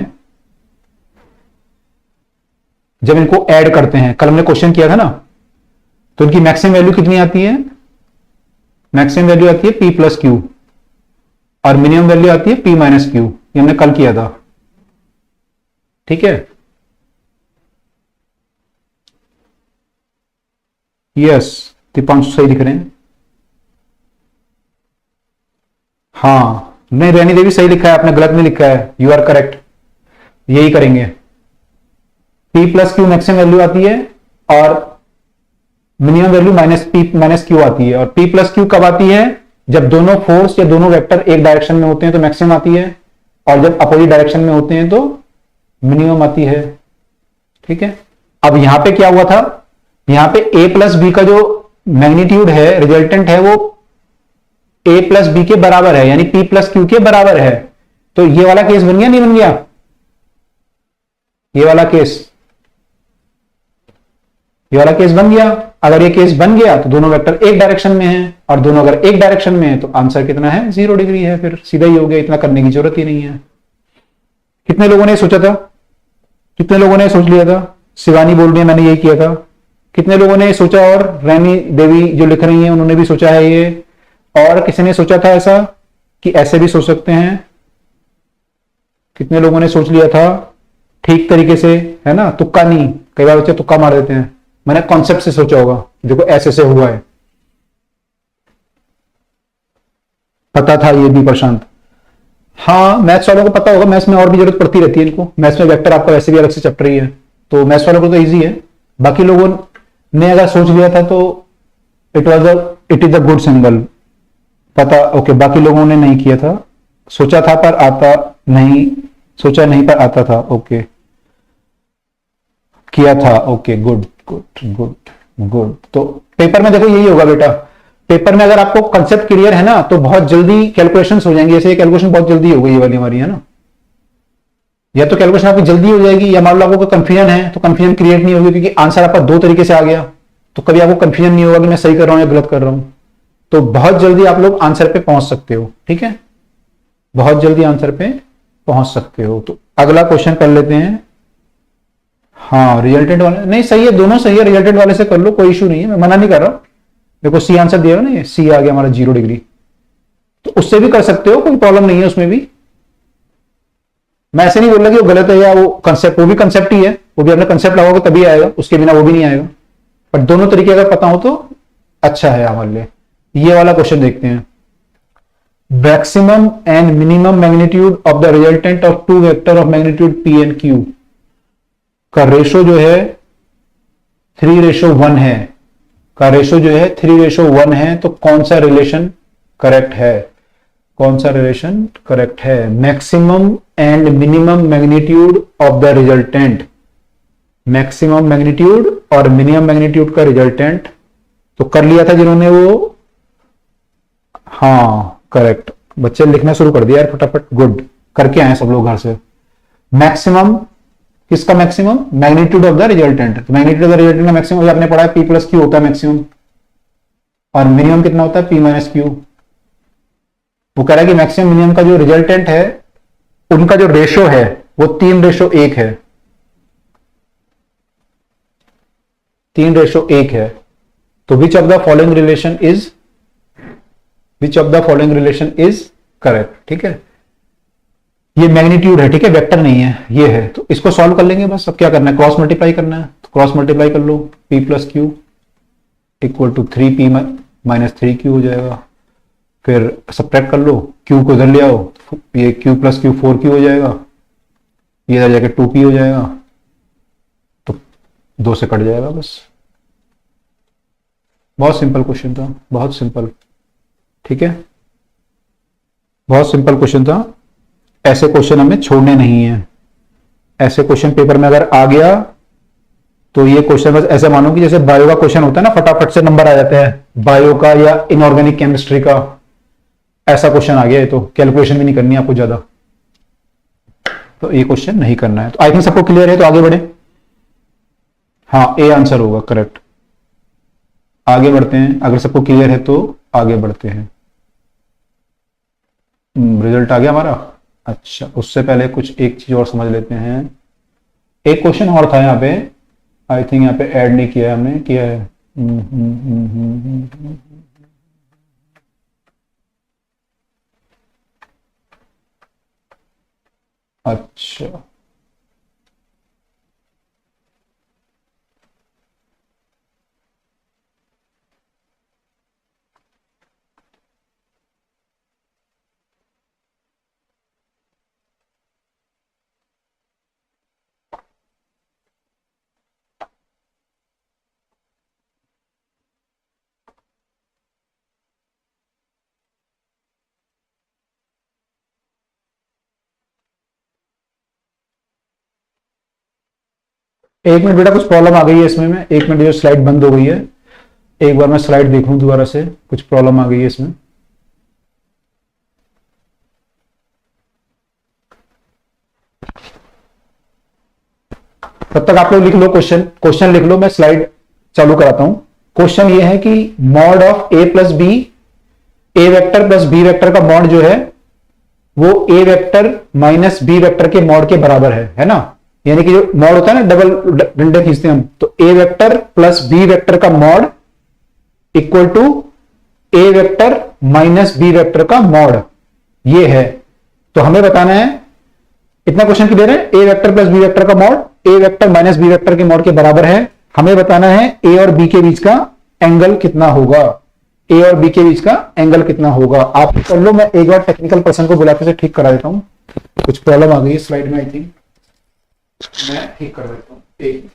जब इनको ऐड करते हैं, कल हमने क्वेश्चन किया था ना, तो इनकी मैक्सिमम वैल्यू कितनी आती है? मैक्सिमम वैल्यू आती है p प्लस क्यू और मिनिमम वैल्यू आती है p माइनस क्यू। ये हमने कल किया था, ठीक है। यस, दीपांशु सही लिख रहे हैं, हाँ, नहीं रैनी देवी सही लिखा है, आपने गलत नहीं लिखा है, यू आर करेक्ट, यही करेंगे। p plus Q maximum value आती है और minimum value minus p minus Q आती है। और p प्लस क्यू कब आती है? जब दोनों फोर्स या दोनों वेक्टर एक डायरेक्शन में होते हैं तो मैक्सिमम आती है, और जब अपोजिट डायरेक्शन में होते हैं तो मिनिमम आती है, ठीक है। अब यहां पे क्या हुआ था, यहां पे a प्लस बी का जो मैग्नीट्यूड है, रिजल्टेंट है, वो a प्लस बी के बराबर है, यानी p प्लस क्यू के बराबर है। तो ये वाला केस बन गया नहीं बन गया? ये वाला केस, ये वाला केस बन गया। अगर ये केस बन गया तो दोनों वेक्टर एक डायरेक्शन में हैं, और दोनों अगर एक डायरेक्शन में है तो आंसर कितना है? 0 डिग्री है। फिर सीधा ही हो गया, इतना करने की जरूरत ही नहीं है। कितने लोगों ने सोचा था? कितने लोगों ने सोच लिया था? शिवानी बोल रही है मैंने यही किया था। कितने लोगों ने सोचा? और रैनी देवी जो लिख रही है उन्होंने भी सोचा है ये। और किसी ने सोचा था ऐसा कि ऐसे भी सोच सकते हैं? कितने लोगों ने सोच लिया था ठीक तरीके से, है ना, तुक्का नहीं, कई बार बच्चे तुक्का मार देते हैं, मैंने कॉन्सेप्ट से सोचा होगा, देखो ऐसे से हुआ है। पता था ये भी प्रशांत? हाँ, मैथ्स वालों को पता होगा, मैथ्स में और भी जरूरत पड़ती रहती है इनको, मैथ्स में वेक्टर आपका वैसे भी अलग से चैप्टर ही है, तो मैथ्स वालों को तो इजी है। बाकी लोगों ने अगर सोच लिया था तो it is a good symbol, पता, ओके। बाकी लोगों ने नहीं किया था, सोचा था पर आता नहीं, सोचा नहीं पर आता था, ओके, किया था, okay, good good good good. तो पेपर में देखो यही होगा बेटा, पेपर में अगर आपको कंसेप्ट क्लियर है ना तो बहुत जल्दी कैलकुलेशंस हो जाएंगी। जैसे ये कैलकुलेशन बहुत जल्दी हो गई ये वाली हमारी, है ना, या तो कैलकुलेशन आपकी जल्दी हो जाएगी, या मान लो आपको कंफ्यूजन है तो कंफ्यूजन क्रिएट नहीं होगी, क्योंकि आंसर आपका दो तरीके से आ गया, तो कभी आपको कंफ्यूजन नहीं होगा कि मैं सही कर रहा हूं या गलत कर रहा हूं। तो बहुत जल्दी आप लोग आंसर पे पहुंच सकते हो, ठीक है, बहुत जल्दी आंसर पे पहुंच सकते हो। तो अगला क्वेश्चन कर लेते हैं। हाँ, रिजल्टेंट वाले नहीं सही है, दोनों सही है, रिजल्टेंट वाले से कर लो, कोई इशू नहीं है, मैं मना नहीं कर रहा हूं। देखो सी आंसर दिया ना, ये सी आ गया हमारा 0 डिग्री, तो उससे भी कर सकते हो, कोई प्रॉब्लम नहीं है उसमें भी। मैं ऐसे नहीं बोल रहा कि वो गलत है या वो कंसेप्ट, वो भी कंसेप्ट ही है, वो भी अपना कंसेप्ट लगाओगे तभी आएगा, उसके बिना वो भी नहीं आएगा। पर दोनों तरीके अगर पता हो तो अच्छा है हमारे लिए। ये वाला क्वेश्चन देखते हैं। Maximum and minimum magnitude of the resultant of two vector of magnitude P and Q का रेशो जो है 3:1 है, का रेशो जो है 3:1 है, तो कौन सा रिलेशन करेक्ट है? कौन सा रिलेशन करेक्ट है? Maximum and minimum magnitude of the resultant, maximum magnitude और मिनिमम मैग्नीट्यूड का रिजल्टेंट तो कर लिया था जिन्होंने वो, हाँ करेक्ट। बच्चे लिखना शुरू कर दिया यार फटाफट, गुड, करके आए सब लोग घर से। मैक्सिमम किसका? Maximum magnitude of the resultant, तो मैग्नीट्यूड ऑफ द रिजल्टेंट का मैक्सिमम आपने पढ़ा है पी प्लस क्यू होता है मैक्सिमम, और मिनिमम कितना होता है? P minus Q. वो कह रहा है कि मैक्सिमम मिनिमम का जो रिजल्टेंट है उनका जो रेशो है वो 3:1 है, 3:1 है। तो which of the following relation is, which of the following relation is correct? ठीक है, ये मैग्नीट्यूड है, ठीक है, वेक्टर नहीं है, ये है। तो इसको सॉल्व कर लेंगे बस। अब क्या करना है? क्रॉस मल्टीप्लाई करना है, तो क्रॉस मल्टीप्लाई कर लो। p plus q equal to 3p minus 3q हो जाएगा। फिर सब्ट्रैक्ट कर लो, q को इधर ले आओ, ये q प्लस क्यू 4q हो जाएगा, ये इधर जाके 2p हो जाएगा, तो 2 से कट जाएगा बस। बहुत सिंपल क्वेश्चन था, बहुत सिंपल, ठीक है, बहुत सिंपल क्वेश्चन था। ऐसे क्वेश्चन हमें छोड़ने नहीं है। ऐसे क्वेश्चन पेपर में अगर आ गया तो ये क्वेश्चन बस ऐसे मानो कि जैसे बायो का क्वेश्चन होता है ना, फटाफट से नंबर आ जाते हैं, बायो का या इनऑर्गेनिक केमिस्ट्री का, ऐसा क्वेश्चन आ गया है, तो कैलकुलेशन भी नहीं करनी है आपको ज्यादा, तो ये क्वेश्चन नहीं करना है। तो आई थिंक सबको क्लियर है, तो आगे बढ़े। हाँ, ए आंसर होगा करेक्ट। आगे बढ़ते हैं, अगर सबको क्लियर है तो आगे बढ़ते हैं। रिजल्ट आ गया हमारा। अच्छा, उससे पहले कुछ एक चीज और समझ लेते हैं। एक क्वेश्चन और था यहाँ पे, आई थिंक यहाँ पे ऐड नहीं किया है हमने, किया है। अच्छा, एक मिनट बेटा, कुछ प्रॉब्लम आ गई है इसमें। में एक मिनट, जो स्लाइड बंद हो गई है, एक बार मैं स्लाइड देख लूं दोबारा से, कुछ प्रॉब्लम आ गई है इसमें। तब तक आप लोग लिख लो क्वेश्चन, क्वेश्चन लिख लो, मैं स्लाइड चालू कराता हूं। क्वेश्चन ये है कि mod of a plus b, a vector plus b vector का मॉड जो है वो a vector minus b vector के मॉड के बराबर है ना। यानी कि जो मॉड होता है ना, डबल डंडे खींचते हैं हम, तो a vector plus b vector का mod equal to a vector minus b vector का मॉड, ये है। तो हमें बताना है, इतना क्वेश्चन क्लियर है? ए वेक्टर प्लस बी वेक्टर का मॉड ए वेक्टर माइनस बी वेक्टर के मॉड के बराबर है। हमें बताना है ए और बी के बीच का एंगल कितना होगा, ए और बी के बीच का एंगल कितना होगा। आप कर लो, मैं एक बार टेक्निकल पर्सन को बुलाकर से ठीक करा देता हूं। कुछ प्रॉब्लम आ गई है स्लाइड में, आई थिंक मैं ठीक कर देता हूं। एक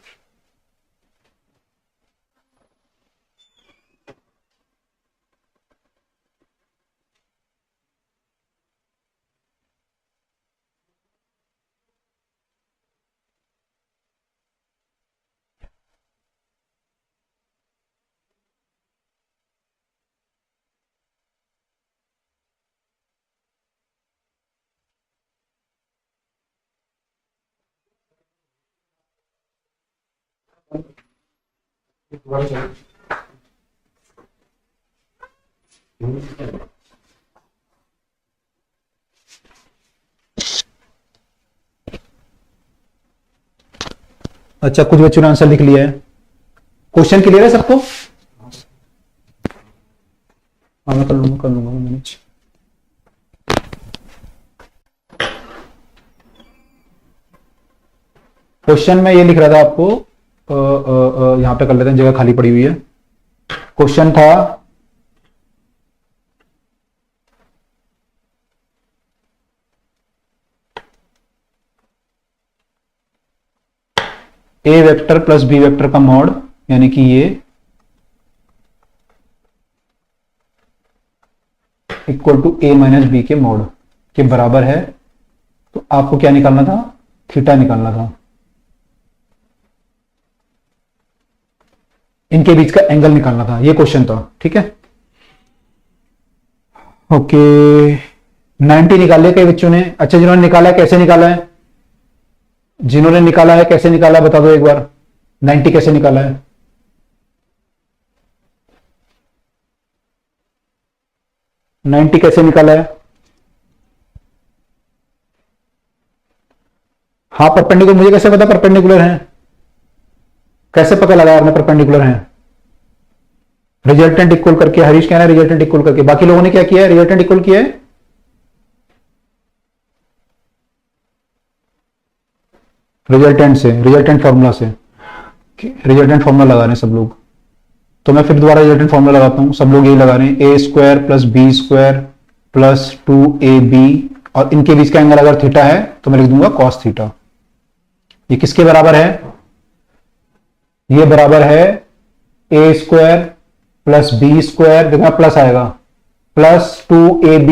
अच्छा, कुछ बच्चों ने आंसर लिख लिया है। क्वेश्चन क्लियर है सबको? हाँ, मैं कर लूंगा मैनेज। क्वेश्चन में ये लिख रहा था आपको, यहां पे कर लेते हैं, जगह खाली पड़ी हुई है। क्वेश्चन था a vector plus b vector का मॉड, यानी कि ये equal to a minus b के मॉड के बराबर है। तो आपको क्या निकालना था? थीटा निकालना था। इनके बीच का एंगल निकालना था, ये क्वेश्चन था। ठीक है, ओके। 90 निकाल लिया कई बच्चों ने? अच्छा, जिन्होंने निकाला है कैसे निकाला है? जिन्होंने निकाला है कैसे निकाला है बता दो एक बार। 90 कैसे निकाला है? नाइन्टी कैसे निकाला है? हाँ, परपेंडिकुलर। मुझे कैसे पता परपेंडिकुलर है? कैसे पता लगा आपने परपेंडिकुलर है? रिजल्टेंट इक्वल करके। हरीश कह रहा है रिजल्टेंट इक्वल करके। बाकी लोगों ने क्या किया है? रिजल्टेंट इक्वल किया है। रिजल्टेंट से, रिजल्टेंट फॉर्मूला से। रिजल्टेंट फॉर्मूला लगा रहे हैं सब लोग। तो मैं फिर दोबारा रिजल्टेंट फॉर्मूला लगाता हूं। सब लोग यही लगा रहे हैं, a square plus b square plus 2ab, और इनके बीच का एंगल अगर थीटा है तो मैं लिख दूंगा कॉस थीटा। ये किसके बराबर है? ये बराबर है ए स्क्वायर प्लस बी स्क्वायर, देखना प्लस आएगा, प्लस 2ab।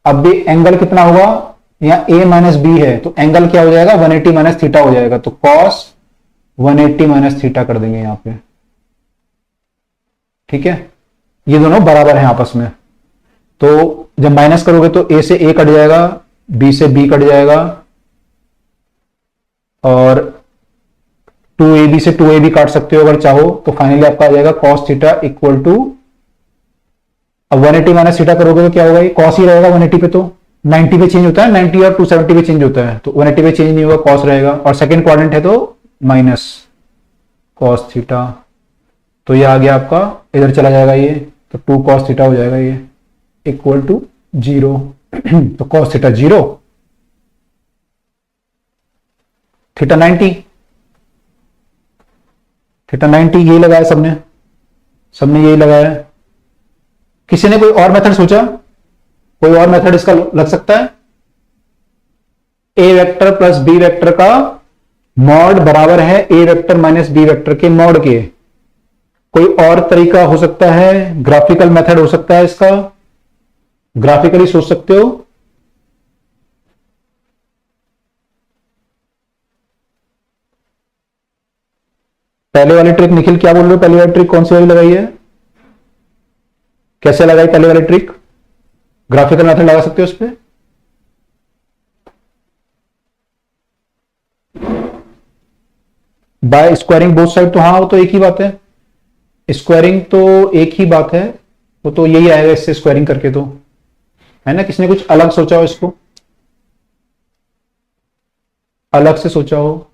अब भी एंगल कितना होगा? यहां a माइनस बी है तो एंगल क्या हो जाएगा? 180 माइनस थीटा हो जाएगा। तो कॉस 180 माइनस थीटा कर देंगे यहां पे। ठीक है, ये दोनों बराबर हैं आपस में। तो जब माइनस करोगे तो a से a कट जाएगा, b से b कट जाएगा, और 2ab से 2ab काट सकते हो अगर चाहो। तो फाइनली आपका आ जाएगा cos थीटा इक्वल टू, अब 180 माइनस थीटा करोगे तो क्या होगा? ये cos ही रहेगा 180 पे। तो 90 पे चेंज होता है, 90 और 270 पे चेंज होता है, तो 180 पे चेंज नहीं होगा, cos रहेगा। और सेकंड क्वाड्रेंट है तो माइनस cos थीटा। तो ये आ गया आपका, इधर चला जाएगा ये, तो 2 cos थीटा हो जाएगा ये, इक्वल टू 0। तो cos थीटा 0, थीटा 90, थीटा 90 यही लगाया सबने, सबने यही लगाया। किसी ने कोई और मेथड सोचा? कोई और मेथड इसका लग सकता है? ए वेक्टर प्लस बी वेक्टर का मॉड बराबर है ए वेक्टर माइनस बी वेक्टर के मॉड के। कोई और तरीका हो सकता है? ग्राफिकल मेथड हो सकता है इसका, ग्राफिकली सोच सकते हो। पहले वाली ट्रिक निखिल क्या बोल रहे हो? पहली वाली ट्रिक कौन सी वाली लगाई है? कैसे लगाई पहले वाली ट्रिक? ग्राफिकल मेथड लगा सकते हो उस पर? बाय स्क्वायरिंग बोथ साइड, तो हाँ वो तो एक ही बात है। स्क्वायरिंग तो एक ही बात है, वो तो यही आएगा इससे स्क्वायरिंग करके, तो है ना। किसने कुछ अलग सोचा हो? इसको अलग से सोचा हो?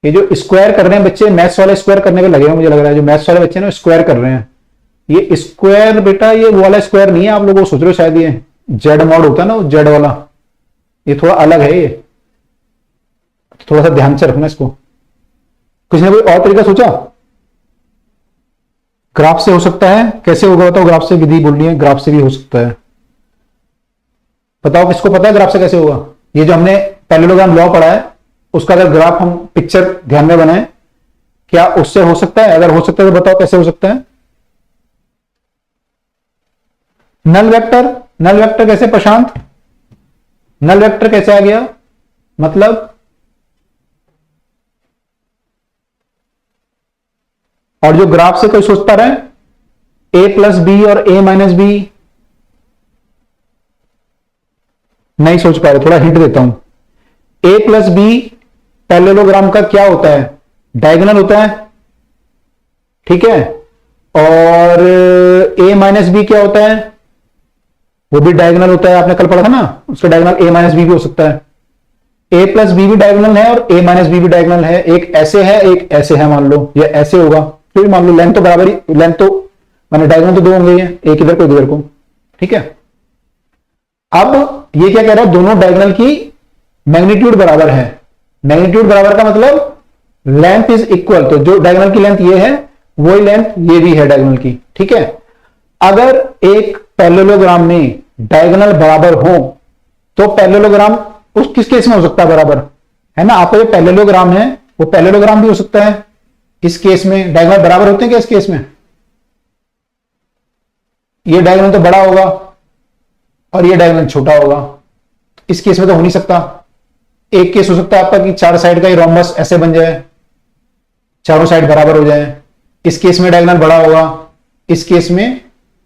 ये जो स्क्वायर कर रहे हैं बच्चे, मैथ्स वाले स्क्वायर करने पे लगे हैं मुझे लग रहा है। जो मैथ्स वाले बच्चे ना स्क्वायर कर रहे हैं, ये स्क्वायर बेटा ये वो वाला स्क्वायर नहीं है। आप लोग वो सोच रहे हो शायद ये जेड मॉड होता है ना, जेड वाला, ये थोड़ा अलग है। ये थोड़ा सा ध्यान से रखना इसको। किसी ने कोई और तरीका सोचा? ग्राफ से हो सकता है? कैसे होगा बताओ? ग्राफ से विधि बोलनी है, ग्राफ से भी हो सकता है। बताओ किसको पता है ग्राफ से कैसे होगा? ये जो हमने पैरेललोग्राम लॉ पढ़ा है, उसका अगर ग्राफ हम पिक्चर ध्यान में बनाए, क्या उससे हो सकता है? अगर हो सकता है तो बताओ कैसे हो सकता है? नल वेक्टर, नल वेक्टर कैसे प्रशांत? नल वेक्टर कैसे आ गया? मतलब और जो ग्राफ से कोई सोचता रहे ए प्लस बी और ए माइनस बी, नहीं सोच पा रहे, थोड़ा हिंट देता हूं। ए प्लस बी पैरेललोग्राम का क्या होता है? डायगोनल होता है, ठीक है। और ए माइनस बी क्या होता है? वो भी डायगोनल होता है, आपने कल पढ़ा था ना, उसका डायगोनल ए माइनस बी भी हो सकता है। ए प्लस बी भी डायगोनल है और ए माइनस बी भी डायगोनल है। एक ऐसे है एक ऐसे है, मान लो, या ऐसे होगा, फिर मान लो लेंथ तो बराबर ही, लेंथ तो माने डायगोनल तो दो होंगे, एक इधर को इधर को, ठीक है। अब ये क्या कह रहा है, दोनों डायगोनल की मैग्नीट्यूड बराबर है। मैग्नीट्यूड बराबर का मतलब लेंथ इज इक्वल, तो जो डायगोनल की लेंथ ये है वही लेंथ ये भी है डायगोनल की, ठीक है। अगर एक पैरेललोग्राम में डायगोनल बराबर हो तो पैरेललोग्राम उस किस केस में हो सकता है बराबर, है ना। आपका जो पैरेललोग्राम है वो पैरेललोग्राम भी हो सकता है। इस केस में डायगोनल बराबर होते हैं क्या, इस केस में ये डायगोनल तो बड़ा होगा और ये डायगोनल छोटा होगा, इस केस में तो हो नहीं सकता। एक केस हो सकता है आपका कि चार साइड का ही रोम्बस ऐसे बन जाए, चारों साइड बराबर हो जाए, इस केस में डायगोनल बड़ा होगा, इस केस में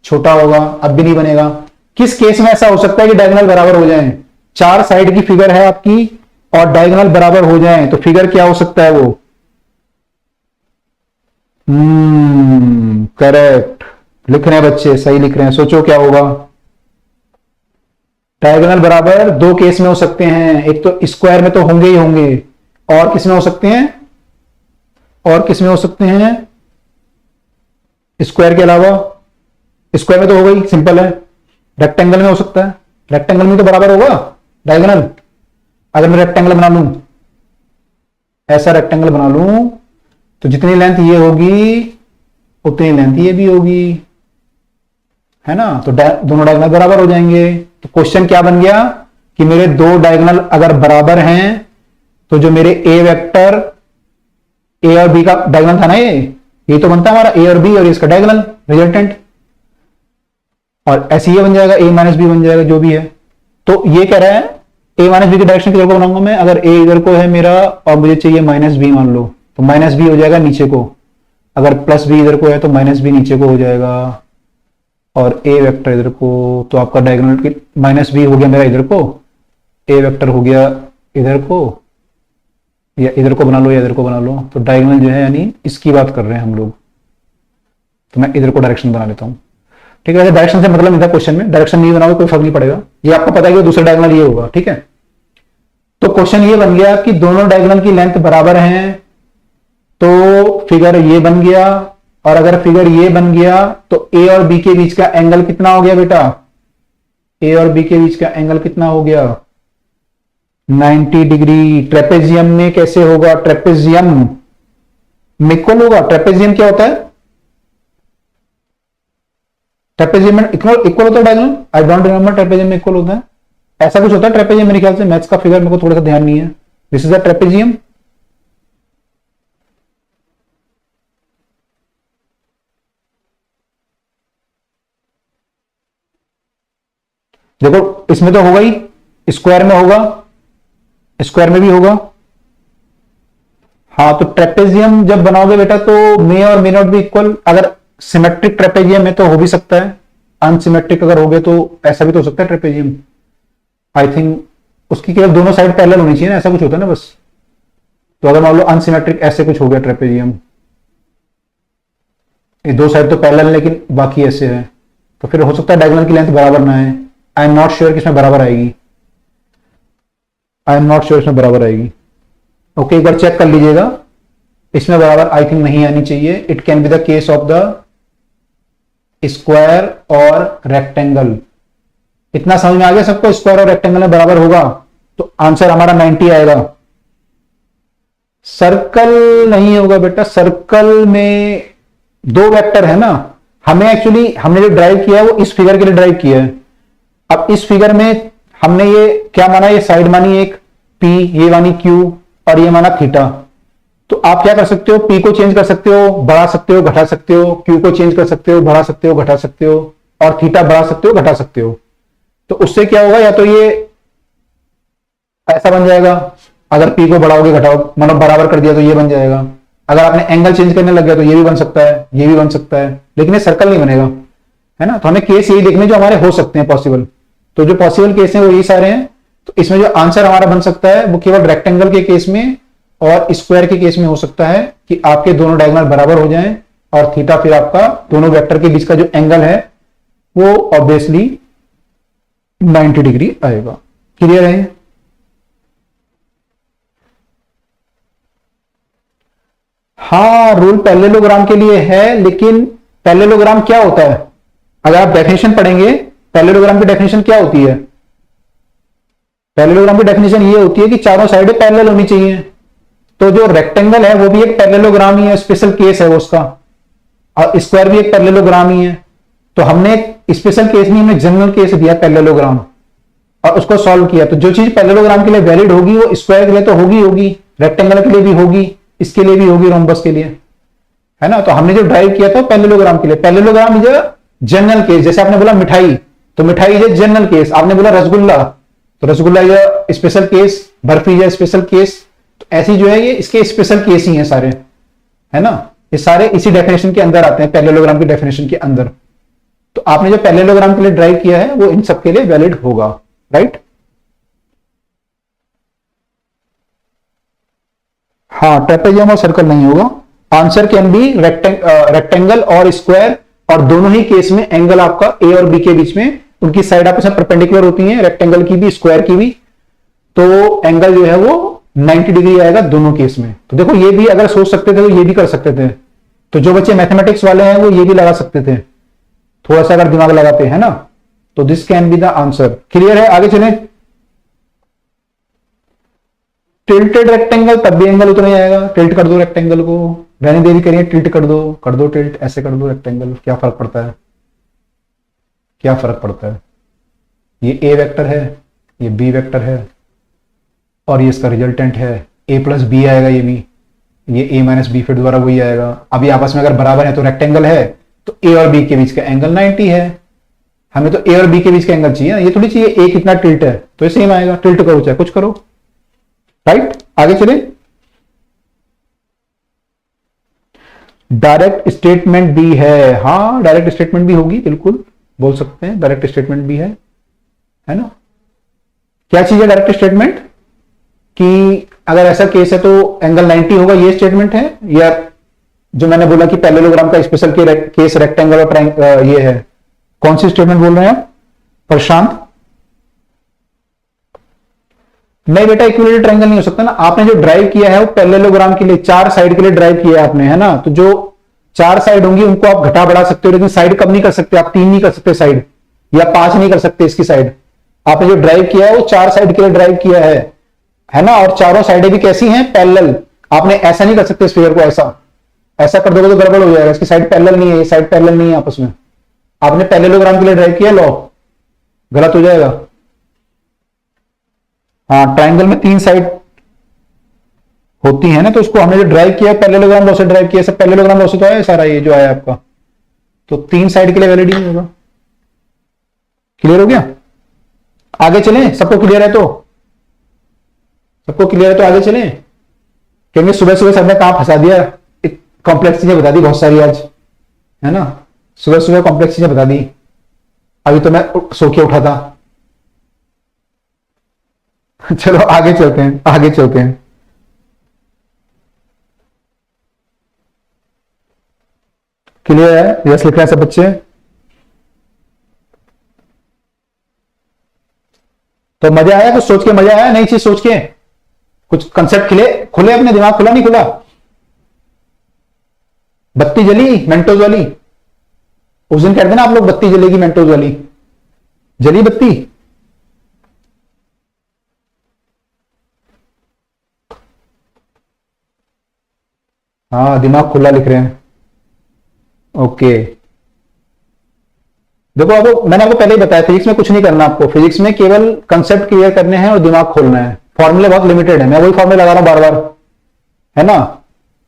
छोटा होगा, अब भी नहीं बनेगा। किस केस में ऐसा हो सकता है कि डायगोनल बराबर हो जाए, चार साइड की फिगर है आपकी और डायगोनल बराबर हो जाए, तो फिगर क्या हो सकता है वो, करेक्ट लिख रहे हैं बच्चे, सही लिख रहे हैं, सोचो क्या होगा। डायगोनल बराबर दो केस में हो सकते हैं, एक तो स्क्वायर में तो होंगे ही होंगे, और किस में हो सकते हैं, और किस में हो सकते हैं, स्क्वायर के अलावा, स्क्वायर में तो हो गई सिंपल है, रेक्टेंगल में हो सकता है, रेक्टेंगल में तो बराबर होगा डायगोनल। अगर मैं रेक्टेंगल बना लूं, ऐसा रेक्टेंगल बना लूं, तो जितनी लेंथ ये होगी उतनी लेंथ ये भी होगी, है ना। तो दोनों डायगोनल बराबर हो जाएंगे। तो क्वेश्चन क्या बन गया कि मेरे दो डायगोनल अगर बराबर हैं तो जो मेरे ए वेक्टर, ए और बी का डायगोनल था ना, ये तो बनता है हमारा ए और बी और इसका डायगोनल रिजल्टेंट, और ऐसे ये बन जाएगा ए माइनस बी बन जाएगा जो भी है। तो ये कह रहा है ए माइनस बी की डायरेक्शन किधर को बनाऊंगा मैं, अगर ए इधर को है मेरा और मुझे चाहिए माइनस बी मान लो, तो माइनस बी हो जाएगा नीचे को, अगर प्लस बी इधर को है तो माइनस बी नीचे को हो जाएगा, और ए वेक्टर इधर को, तो आपका डायगोनल माइनस बी हो गया मेरा इधर को, ए वेक्टर हो गया इधर को, या इधर को बना लो या इधर को बना लो। तो डायगोनल जो है यानी इसकी बात कर रहे हैं हम लोग, तो मैं इधर को डायरेक्शन बना लेता हूं, ठीक है। डायरेक्शन से मतलब नहीं था क्वेश्चन में, डायरेक्शन नहीं बनाओगे कोई फर्क नहीं पड़ेगा, ये आपको पता है कि दूसरा डायगोनल ये होगा, ठीक है। तो क्वेश्चन ये बन गया कि दोनों डायगोनल की लेंथ बराबर हैं, तो फिगर ये बन गया, और अगर फिगर ये बन गया तो ए और बी के बीच का एंगल कितना हो गया बेटा, ए और बी के बीच का एंगल कितना हो गया, 90 डिग्री। ट्रेपेजियम में कैसे होगा, ट्रेपेजियम में इक्वल होगा। ट्रेपेजियम क्या होता है, ट्रेपेजियम में इक्वल होता है diagonal, I don't remember trapezium में इक्वल होता है, ऐसा कुछ होता है ट्रेपेजियम मेरे ख्याल से, मैथ्स का फिगर मेरे को थोड़ा सा ध्यान नहीं है। This is the trapezium. देखो इसमें तो होगा ही, स्क्वायर में होगा, स्क्वायर में भी होगा। हाँ, तो ट्रेपेजियम जब बनाओगे बेटा तो मे और मे नॉट भी इक्वल, अगर सिमेट्रिक ट्रेपेजियम है तो हो भी सकता है, अनसिमेट्रिक अगर हो गए तो ऐसा भी तो हो सकता है ट्रेपेजियम। आई थिंक उसकी केवल दोनों साइड पैरेलल होनी चाहिए ना, ऐसा कुछ होता है ना बस। तो अगर मान लो अनसिमेट्रिक ऐसे कुछ हो गया ट्रेपेजियम, ये दो साइड तो पैरेलल लेकिन बाकी ऐसे है, तो फिर हो सकता है डायगोनल की लेंथ बराबर ना है। आई एम नॉट श्योर कि इसमें बराबर आएगी, आई एम नॉट श्योर इसमें बराबर आएगी। ओके, एक बार चेक कर लीजिएगा, इसमें बराबर आई थिंक नहीं आनी चाहिए। It can be the case of the square और रेक्टेंगल। इतना समझ में आ गया सबको, स्क्वायर और रेक्टेंगल में बराबर होगा तो आंसर हमारा 90 आएगा। सर्कल नहीं होगा बेटा, सर्कल में दो वेक्टर है ना, हमें एक्चुअली हमने जो ड्राइव किया है वो इस फिगर के लिए ड्राइव किया है। अब इस फिगर में हमने ये क्या माना, ये साइड मानी एक P, ये मानी Q और ये माना थीटा। तो आप क्या कर सकते हो, P को चेंज कर सकते हो, बढ़ा सकते हो, घटा सकते हो, Q को चेंज कर सकते हो, बढ़ा सकते हो, घटा सकते हो, और थीटा बढ़ा सकते हो, घटा सकते हो। तो उससे क्या होगा, या तो ये ऐसा बन जाएगा, अगर P को बढ़ाओगे घटाओ मतलब बराबर कर दिया तो ये बन जाएगा। अगर आपने एंगल चेंज करने लग गया तो ये भी बन सकता है, ये भी बन सकता है, लेकिन ये सर्कल नहीं बनेगा, है ना। तो हमें केस यही देखने जो हमारे हो सकते हैं पॉसिबल। तो जो पॉसिबल केस हैं वो यही सारे हैं। तो इसमें जो आंसर हमारा बन सकता है वो केवल रेक्टेंगल के केस में और स्क्वायर के केस में हो सकता है कि आपके दोनों डायगोनल बराबर हो जाएं और थीटा फिर आपका दोनों वेक्टर के बीच का जो एंगल है वो ऑब्वियसली 90 डिग्री आएगा। क्लियर है? हाँ, रूल पैरेललोग्राम के लिए है, लेकिन पैरेललोग्राम क्या होता है अगर आप डेफिनेशन पढ़ेंगे, पैरेललोग्राम की डेफिनेशन क्या होती है, पैरेललोग्राम की डेफिनेशन ये होती है कि चारों साइडें पैरेलल होनी चाहिए। तो जो रेक्टेंगल है वो भी एक पैरेललोग्राम ही है, स्पेशल केस है वो उसका, और स्क्वायर भी एक पैरेललोग्राम ही है। तो हमने एक स्पेशल केस नहीं, हमने जनरल केस दिया पैरेललोग्राम और उसको सॉल्व किया। तो जो चीज पैरेललोग्राम के लिए वैलिड होगी वो स्क्वायर के लिए तो होगी, रेक्टेंगल के लिए भी होगी, इसके लिए भी होगी, रोम्बस के लिए, है ना। तो हमने जो ड्राइव किया था पैरेललोग्राम के लिए, parallelogram is a general case. जैसे आपने बोला मिठाई, तो मिठाई इज अ जनरल केस। आपने बोला रसगुल्ला, तो rasgulla is a special case, barfi is a special case. तो ऐसी जो है ये इसके स्पेशल केस ही हैं सारे, है ना। ये सारे इसी डेफिनेशन के अंदर आते हैं, पैरेललोग्राम की डेफिनेशन के अंदर। तो आपने जो पैरेललोग्राम के लिए ड्राइव किया है वो इन सब के लिए वैलिड होगा, राइट। हाँ, ट्रेपेजियम और सर्कल नहीं होगा। आंसर कैन बी रेक्टेंगल और स्क्वायर, और दोनों ही केस में एंगल आपका ए और बी के बीच में, उनकी साइड आपके साथ परपेंडिकुलर होती है, रेक्टेंगल की भी स्क्वायर की भी। तो एंगल जो है वो 90 डिग्री आएगा दोनों केस में। तो देखो ये भी अगर सोच सकते थे तो ये भी कर सकते थे। तो जो बच्चे मैथमेटिक्स वाले हैं वो ये भी लगा सकते थे, थोड़ा सा अगर दिमाग लगाते हैं ना। तो this can be the answer. Clear है, आगे चलें। टिल्टेड रेक्टेंगल, तब भी एंगल उतना ही आएगा। टिल्ट कर दो रेक्टेंगल को, रहने देरी करिए, टिल्ट कर दो टिल्ट, ऐसे कर दो रेक्टेंगल, क्या फर्क पड़ता है, क्या फर्क पड़ता है। ये ए वेक्टर है, ये बी वेक्टर है, और ये इसका रिजल्टेंट है। ए प्लस बी आएगा ये भी, ये ए माइनस बी फिर दोबारा वही आएगा। अभी आपस में अगर बराबर है तो रेक्टेंगल है, तो ए और बी के बीच का एंगल 90 है। हमें तो ए और बी के बीच का एंगल चाहिए ना, ये थोड़ी चाहिए ए कितना टिल्ट है, तो ये सेम आएगा। टिल्ट करो चाहे कुछ करो, राइट। आगे चले। डायरेक्ट स्टेटमेंट भी है, हाँ डायरेक्ट स्टेटमेंट भी होगी, बिल्कुल बोल सकते हैं डायरेक्ट स्टेटमेंट भी है ना। क्या चीज है डायरेक्ट स्टेटमेंट, कि अगर ऐसा केस है तो एंगल 90 होगा, ये स्टेटमेंट है। या जो मैंने बोला कि पैरेललोग्राम का स्पेशल केस रेक्टेंगल और ये है, कौन सी स्टेटमेंट बोल रहे हैं आप प्रशांत? नहीं बेटा, इक्विलेटरल ट्रायंगल नहीं हो सकता ना। आपने जो ड्राइव किया है वो पैरेललोग्राम के लिए, चार साइड के लिए ड्राइव किया है आपने, है ना। तो जो चार साइड होंगी उनको आप घटा बढ़ा सकते हो, लेकिन साइड कम नहीं कर सकते आप, 3 नहीं कर सकते साइड, या 5 नहीं कर सकते इसकी साइड। आपने जो ड्राइव किया है वो चार साइड के लिए ड्राइव किया है ना। और चारों साइडें भी कैसी हैं, पैरेलल। आपने ऐसा नहीं कर सकते स्फीयर को, ऐसा कर दोगे तो गड़बड़ हो जाएगा, इसकी साइड पैरेलल नहीं है, ये साइड पैरेलल नहीं है आपस में। आपने पैरेललोग्राम के लिए ड्राइव किया, लो गलत हो जाएगा। हाँ, ट्रायंगल में 3 साइड होती है ना, तो उसको हमने जो ड्राइव किया पैरेललोग्राम लॉ से ड्राइव किया, सब पैरेललोग्राम लॉ से तो आया सारा, ये जो आया आपका, तो 3 साइड के लिए वैलिड ही होगा। क्लियर हो गया, आगे चलें। सबको क्लियर है तो, सबको क्लियर है तो आगे चलें। क्योंकि सुबह सुबह सबने कहां फंसा दिया, कॉम्प्लेक्स चीजें बता दी बहुत सारी आज, है ना। सुबह सुबह कॉम्प्लेक्स चीजें बता दी, अभी तो मैं सो के उठा था। चलो आगे चलते हैं, आगे चलते हैं। क्लियर है, यस लिख रहे हैं सब बच्चे। तो मजा आया, कुछ सोच के मजा आया, नई चीज सोच के, कुछ कंसेप्ट खुले अपने दिमाग, खुला नहीं खुला? बत्ती जली मेंटोज वाली, उस दिन कहते ना आप लोग बत्ती जलेगी मेंटोज वाली, जली बत्ती? हाँ, दिमाग खुला लिख रहे हैं, ओके। देखो आपको मैंने आपको पहले ही बताया, फिजिक्स में कुछ नहीं करना आपको, फिजिक्स में केवल कंसेप्ट क्लियर करने हैं और दिमाग खोलना है। फॉर्मूले बहुत लिमिटेड है, मैं वही फॉर्मूले लगा रहा हूं बार बार, है ना।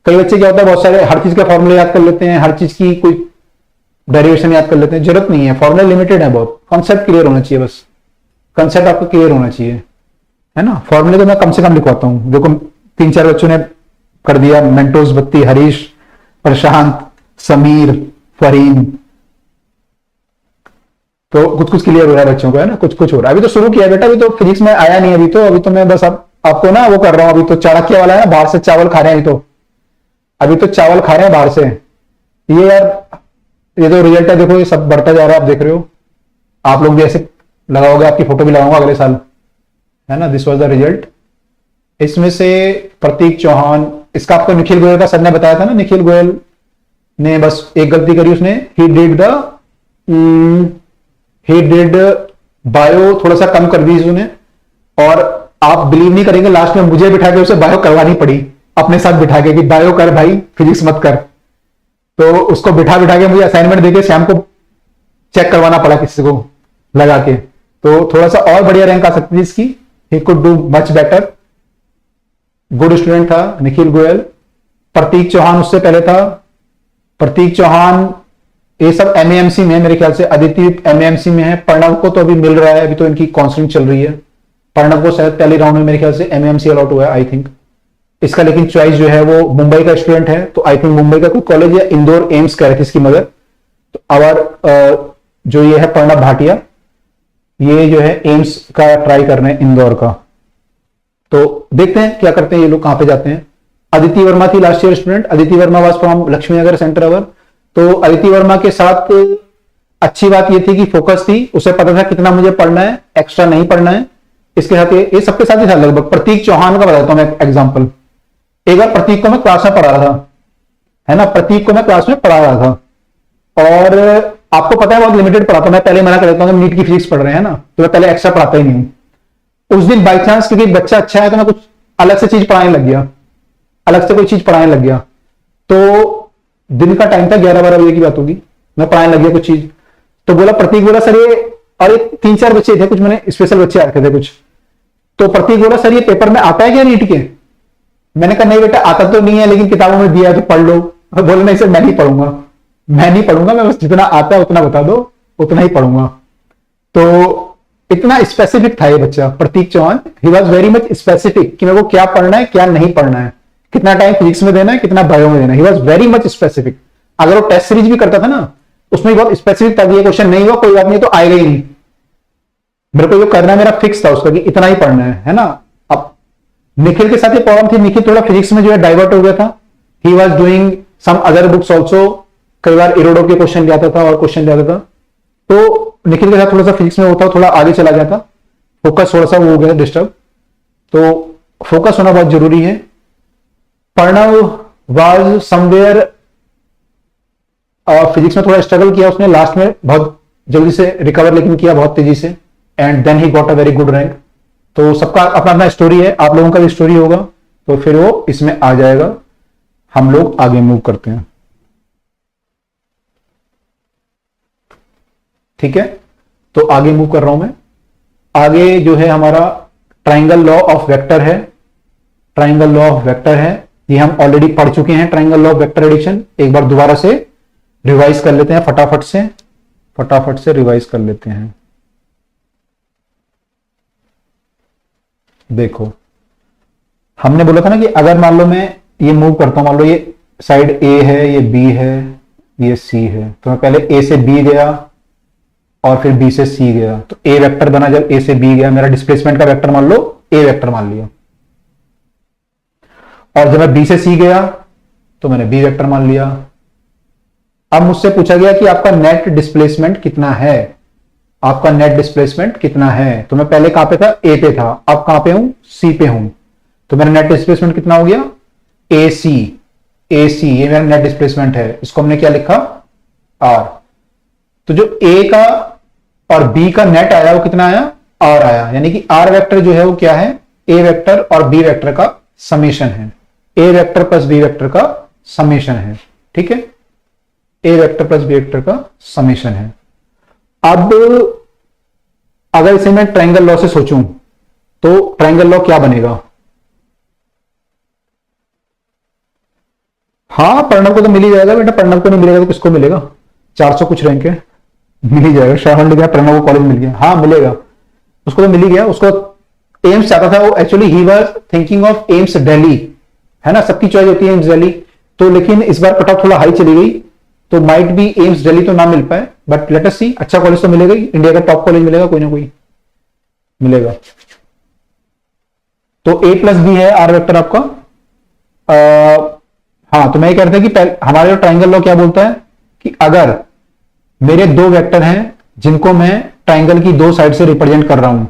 कई बच्चे क्या होता है, बहुत सारे हर चीज के फॉर्मूले याद कर लेते हैं, हर चीज की कोई डेरिवेशन याद कर लेते हैं, जरूरत नहीं है। फॉर्मूले लिमिटेड है बहुत, कंसेप्ट क्लियर होना चाहिए, बस कंसेप्ट आपको क्लियर होना चाहिए, है ना। फॉर्मूले तो मैं कम से कम लिखवाता हूं। देखो 3-4 बच्चों ने कर दिया, मेंटोस बत्ती, हरीश, प्रशांत, समीर, फरीन, तो कुछ कुछ क्लियर हो रहा है बच्चों को, है ना, कुछ कुछ हो रहा है। अभी तो शुरू किया बेटा, अभी तो फिजिक्स में आया नहीं, अभी तो मैं बस आपको ना वो कर रहा हूं। अभी तो चाणक्य वाला है ना, बाहर से चावल खा रहे हैं, अभी तो चावल खा रहे हैं बाहर से। ये यार, ये तो रिजल्ट है, देखो ये सब बढ़ता जा रहा है, आप देख रहे हो। आप लोग भी ऐसे लगाओगे, आपकी फोटो भी लगाऊंगा अगले साल, है ना। This was the result. इसमें से प्रतीक चौहान, इसका आपको निखिल गोयल का सर ने बताया था ना, निखिल गोयल ने बस एक गलती करी उसने, ही डिड बायो थोड़ा सा कम कर दी उसने, और आप बिलीव नहीं करेंगे, लास्ट में मुझे बिठा के उसे बायो करवानी पड़ी, अपने साथ बिठा के कि बायो कर भाई, फिजिक्स मत कर। तो उसको बिठा बिठा के मुझे असाइनमेंट देके शाम को चेक करवाना पड़ा किसी को लगा के। तो थोड़ा सा और बढ़िया रैंक आ सकती थी इसकी, he could do much better. Good student था निखिल गोयल। प्रतीक चौहान उससे पहले था। प्रतीक चौहान ये सब एमएएमसी में है मेरे ख्याल से, अदिति एमएएमसी में है। प्रणव को तो अभी मिल रहा है, अभी तो इनकी काउंसलिंग चल रही है। प्रणव को शायद पहले राउंड में मेरे ख्याल से एमएएमसी अलॉट हुआ है आई थिंक। इसका लेकिन चॉइस जो है वो मुंबई का स्टूडेंट है, तो आई थिंक मुंबई का कोई कॉलेज या इंदौर एम्स कह रही थी इसकी मदर। तो और जो ये है प्रणव भाटिया, ये जो है एम्स का ट्राई कर रहे हैं इंदौर का। तो देखते हैं क्या करते हैं ये लोग, कहां पे जाते हैं। अदिति वर्मा थी last year student. Aditi Varma was from Laxmi Nagar centre our. तो अदिति वर्मा के साथ अच्छी बात ये थी कि फोकस थी, उसे पता था कितना मुझे पढ़ना है, एक्स्ट्रा नहीं पढ़ना है। इसके साथ ये सबके साथ ही था लगभग। प्रतीक चौहान का बताता हूं मैं एग्जाम्पल। एक बार प्रतीक को मैं क्लास में पढ़ा रहा था, है ना, प्रतीक को मैं क्लास में पढ़ा रहा था और आपको पता है बहुत लिमिटेड पढ़ाता हूं मैं। पहले मना कर देता हूं, नीट की फिजिक्स पढ़ रहे हैं ना, तो मैं पहले एक्स्ट्रा पढ़ाता ही नहीं हूं। उस दिन बाई चांस क्योंकि बच्चा अच्छा है तो मैं कुछ अलग से चीज पढ़ाने लग गया, अलग से कोई चीज पढ़ाने लग गया। तो दिन का टाइम था, 11-12 बजे की बात होगी, मैं पढ़ाने लग गया कुछ चीज। तो बोला प्रतीक, बोला सर ये, और ये 3-4 बच्चे थे कुछ, मैंने स्पेशल बच्चे रखे थे कुछ। तो प्रतीक बोला सर ये पेपर में आता है क्या नीट के? मैंने कहा नहीं बेटा आता तो नहीं है, लेकिन किताबों में दिया है तो पढ़ लो। बोले नहीं सर मैं नहीं पढ़ूंगा, मैं नहीं पढ़ूंगा, मैं बस जितना आता है उतना बता दो, उतना ही पढ़ूंगा। तो इतना स्पेसिफिक था ये बच्चा Prateek Chauhan. He was very much specific कि मेरे को क्या पढ़ना है क्या नहीं पढ़ना है, कितना टाइम फिजिक्स में देना है कितना बायो में देना है। ही वॉज वेरी मच स्पेसिफिक। अगर वो टेस्ट सीरीज भी करता था ना, उसमें बहुत स्पेसिफिक था, ये क्वेश्चन नहीं हुआ कोई बात नहीं, तो आएगा ही नहीं। मेरे को जो करना है मेरा फिक्स था उसका कि इतना ही पढ़ना है ना। अब निखिल के साथ ये प्रॉब्लम थी, निखिल थोड़ा फिजिक्स में जो है डाइवर्ट हो गया था। He was doing some other books also. कई बार इरोडो के क्वेश्चन ले आता था और क्वेश्चन ले आता था। तो निखिल के साथ थोड़ा सा फिजिक्स में होता, थोड़ा आगे चला गया था, फोकस थोड़ा सा वो हो गया डिस्टर्ब। तो फोकस होना बहुत जरूरी है। प्रणव वाज समवेयर फिजिक्स में थोड़ा स्ट्रगल किया उसने, लास्ट में बहुत जल्दी से रिकवर लेकिन किया बहुत तेजी से, and then he got a very good rank. तो सबका अपना अपना स्टोरी है, आप लोगों का भी स्टोरी होगा, तो फिर वो इसमें आ जाएगा। हम लोग आगे मूव करते हैं, ठीक है। तो आगे मूव कर रहा हूं मैं। आगे जो है हमारा ट्राइंगल लॉ ऑफ वेक्टर है। ट्राइंगल लॉ ऑफ वेक्टर है, ये हम ऑलरेडी पढ़ चुके हैं। Triangle law of vector addition एक बार दोबारा से रिवाइज कर लेते हैं, फटाफट से रिवाइज कर लेते हैं। देखो हमने बोला था ना कि अगर मान लो मैं ये मूव करता हूं, मान लो ये साइड ए है, ये बी है, ये सी है, तो मैं पहले ए से बी गया और फिर बी से सी गया, तो ए वेक्टर बना। जब ए से बी गया, मेरा डिस्प्लेसमेंट का वेक्टर मान लो ए वेक्टर मान लिया। और जब मैं बी से सी गया तो मैंने बी वेक्टर मान लिया। अब मुझसे पूछा गया कि आपका नेट डिस्प्लेसमेंट कितना है, आपका नेट डिस्प्लेसमेंट कितना है। तो मैं पहले कहां पे था, ए पे था, अब कहां पे हूं, सी पे हूं। तो मेरा नेट डिस्प्लेसमेंट कितना हो गया, ए सी। ये मेरा नेट डिस्प्लेसमेंट है, इसको हमने क्या लिखा, आर। तो जो ए का और बी का नेट आया वो कितना आया, आर आया। यानी कि आर वेक्टर जो है वो क्या है, ए वेक्टर और बी वेक्टर का समेशन है। ए वेक्टर प्लस बी वेक्टर का समेशन है, ठीक है। ए वेक्टर प्लस बी वेक्टर का समेशन है। अब अगर इसे मैं ट्रायंगल लॉ से सोचूं तो ट्रायंगल लॉ क्या बनेगा। हाँ प्रणव को तो मिल ही जाएगा बेटा, प्रणव को नहीं मिलेगा तो किसको मिलेगा, 400 कुछ रैंक है, मिल ही जाएगा। श्रावण ने गया, प्रणव को कॉलेज मिल गया, हाँ मिलेगा, उसको तो मिल ही गया। उसको एम्स चाहता था वो, actually he was thinking of AIIMS Delhi, है ना, सबकी चॉइस होती है एम्स दिल्ली। तो लेकिन इस बार कट ऑफ थोड़ा हाई चली गई, तो माइट भी एम्स दिल्ली तो ना मिल पाए, बट लेट अस सी, अच्छा कॉलेज तो मिलेगा ही, इंडिया का टॉप कॉलेज मिलेगा, कोई ना कोई मिलेगा। तो ए प्लस बी है आर वेक्टर आपका। हाँ तो मैं ये कह रहा था कि हमारे ट्राइंगल लॉ क्या बोलता है कि अगर मेरे दो वेक्टर हैं जिनको मैं ट्राइंगल की दो साइड से रिप्रेजेंट कर रहा हूं,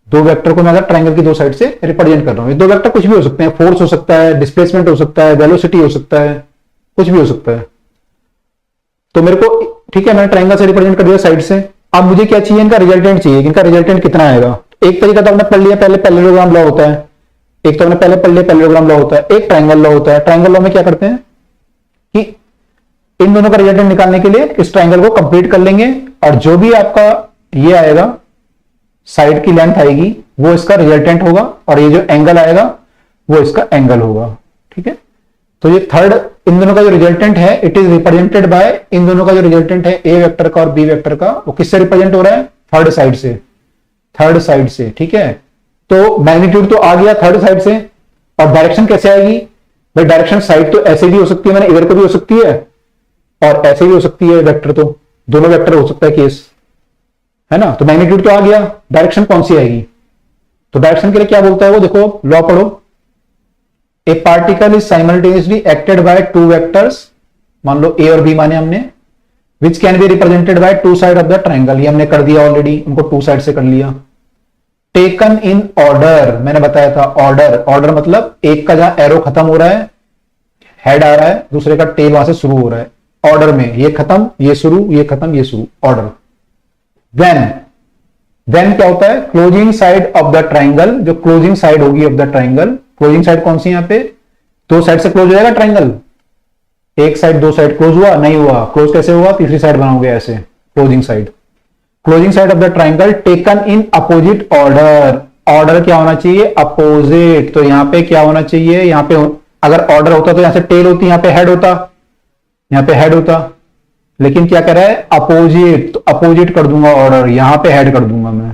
दो वेक्टर को मैं अगर ट्राइंगल की दो साइड से रिप्रेजेंट कर रहा हूं, ये दो वेक्टर कुछ भी हो सकते हैं, फोर्स हो सकता है, डिस्प्लेसमेंट हो सकता है, वेलोसिटी हो सकता है, कुछ भी हो सकता है। तो मेरे को ठीक है, मैंने ट्राइंगल से रिप्रेजेंट कर दिया साइड से। अब मुझे क्या चाहिए, इनका रिजल्टेंट चाहिए, इनका रिजल्टेंट कितना आएगा। एक तरीका तो हमने पढ़ लिया, पहले पैरेललोग्राम लॉ होता है, एक तो हमने पहले पढ़ लिया पैरेललोग्राम लॉ होता है, एक ट्रायंगल लॉ होता है। ट्रायंगल लॉ में क्या करते हैं कि इन दोनों का रिजल्टेंट निकालने के लिए इस ट्रायंगल को कंप्लीट कर लेंगे और जो भी आपका ये आएगा साइड की लेंथ आएगी वो इसका रिजल्टेंट होगा और ये जो एंगल आएगा वो इसका एंगल होगा। ठीक है, तो ये थर्ड, इन दोनों का जो रिजल्टेंट है इट इज रिप्रेजेंटेड बाय, इन दोनों का जो रिजल्टेंट है ए वेक्टर का और बी वेक्टर का, वो किससे रिप्रेजेंट हो रहा है? थर्ड साइड से, थर्ड साइड से। ठीक है, तो मैग्नीट्यूड तो आ गया थर्ड साइड से, और डायरेक्शन कैसे आएगी भाई? डायरेक्शन साइड तो ऐसे भी हो सकती है, मैंने इधर को भी हो सकती है और ऐसे भी हो सकती है वेक्टर, तो दोनों वेक्टर हो सकता है केस, है ना। तो मैग्नीट्यूड तो आ गया, डायरेक्शन कौन सी आएगी? तो डायरेक्शन के लिए क्या बोलता है वो देखो, लॉ पढ़ो। ए particle is simultaneously acted by two vectors, मान लो ए और बी माने हमने, which can be represented by two side of the triangle, ये हमने कर दिया ऑलरेडी, उनको टू साइड से कर लिया। टेकन इन ऑर्डर, मैंने बताया था ऑर्डर, ऑर्डर मतलब एक का जहां एरो खत्म हो रहा है, हेड आ रहा है, दूसरे का टेल वहां से शुरू हो रहा है, ऑर्डर में ये खत्म ये शुरू, ये खत्म ये शुरू, ऑर्डर। देन क्या होता है? Closing side of the triangle, जो क्लोजिंग साइड होगी of the triangle, closing side कौन सी यहां पे? दो साइड से क्लोज हो जाएगा ट्राइंगल, एक साइड दो साइड क्लोज हुआ नहीं हुआ, क्लोज कैसे हुआ? तीसरी साइड बनाओगे ऐसे, closing side, closing side of the triangle taken in opposite order, order क्या होना चाहिए? अपोजिट। तो यहां पे क्या होना चाहिए? यहां पे अगर ऑर्डर होता तो यहां से टेल होती, यहां पे हेड होता, यहां पे हेड होता, लेकिन क्या कर रहा है? अपोजिट, तो अपोजिट कर दूंगा ऑर्डर, यहां पे हेड कर दूंगा मैं।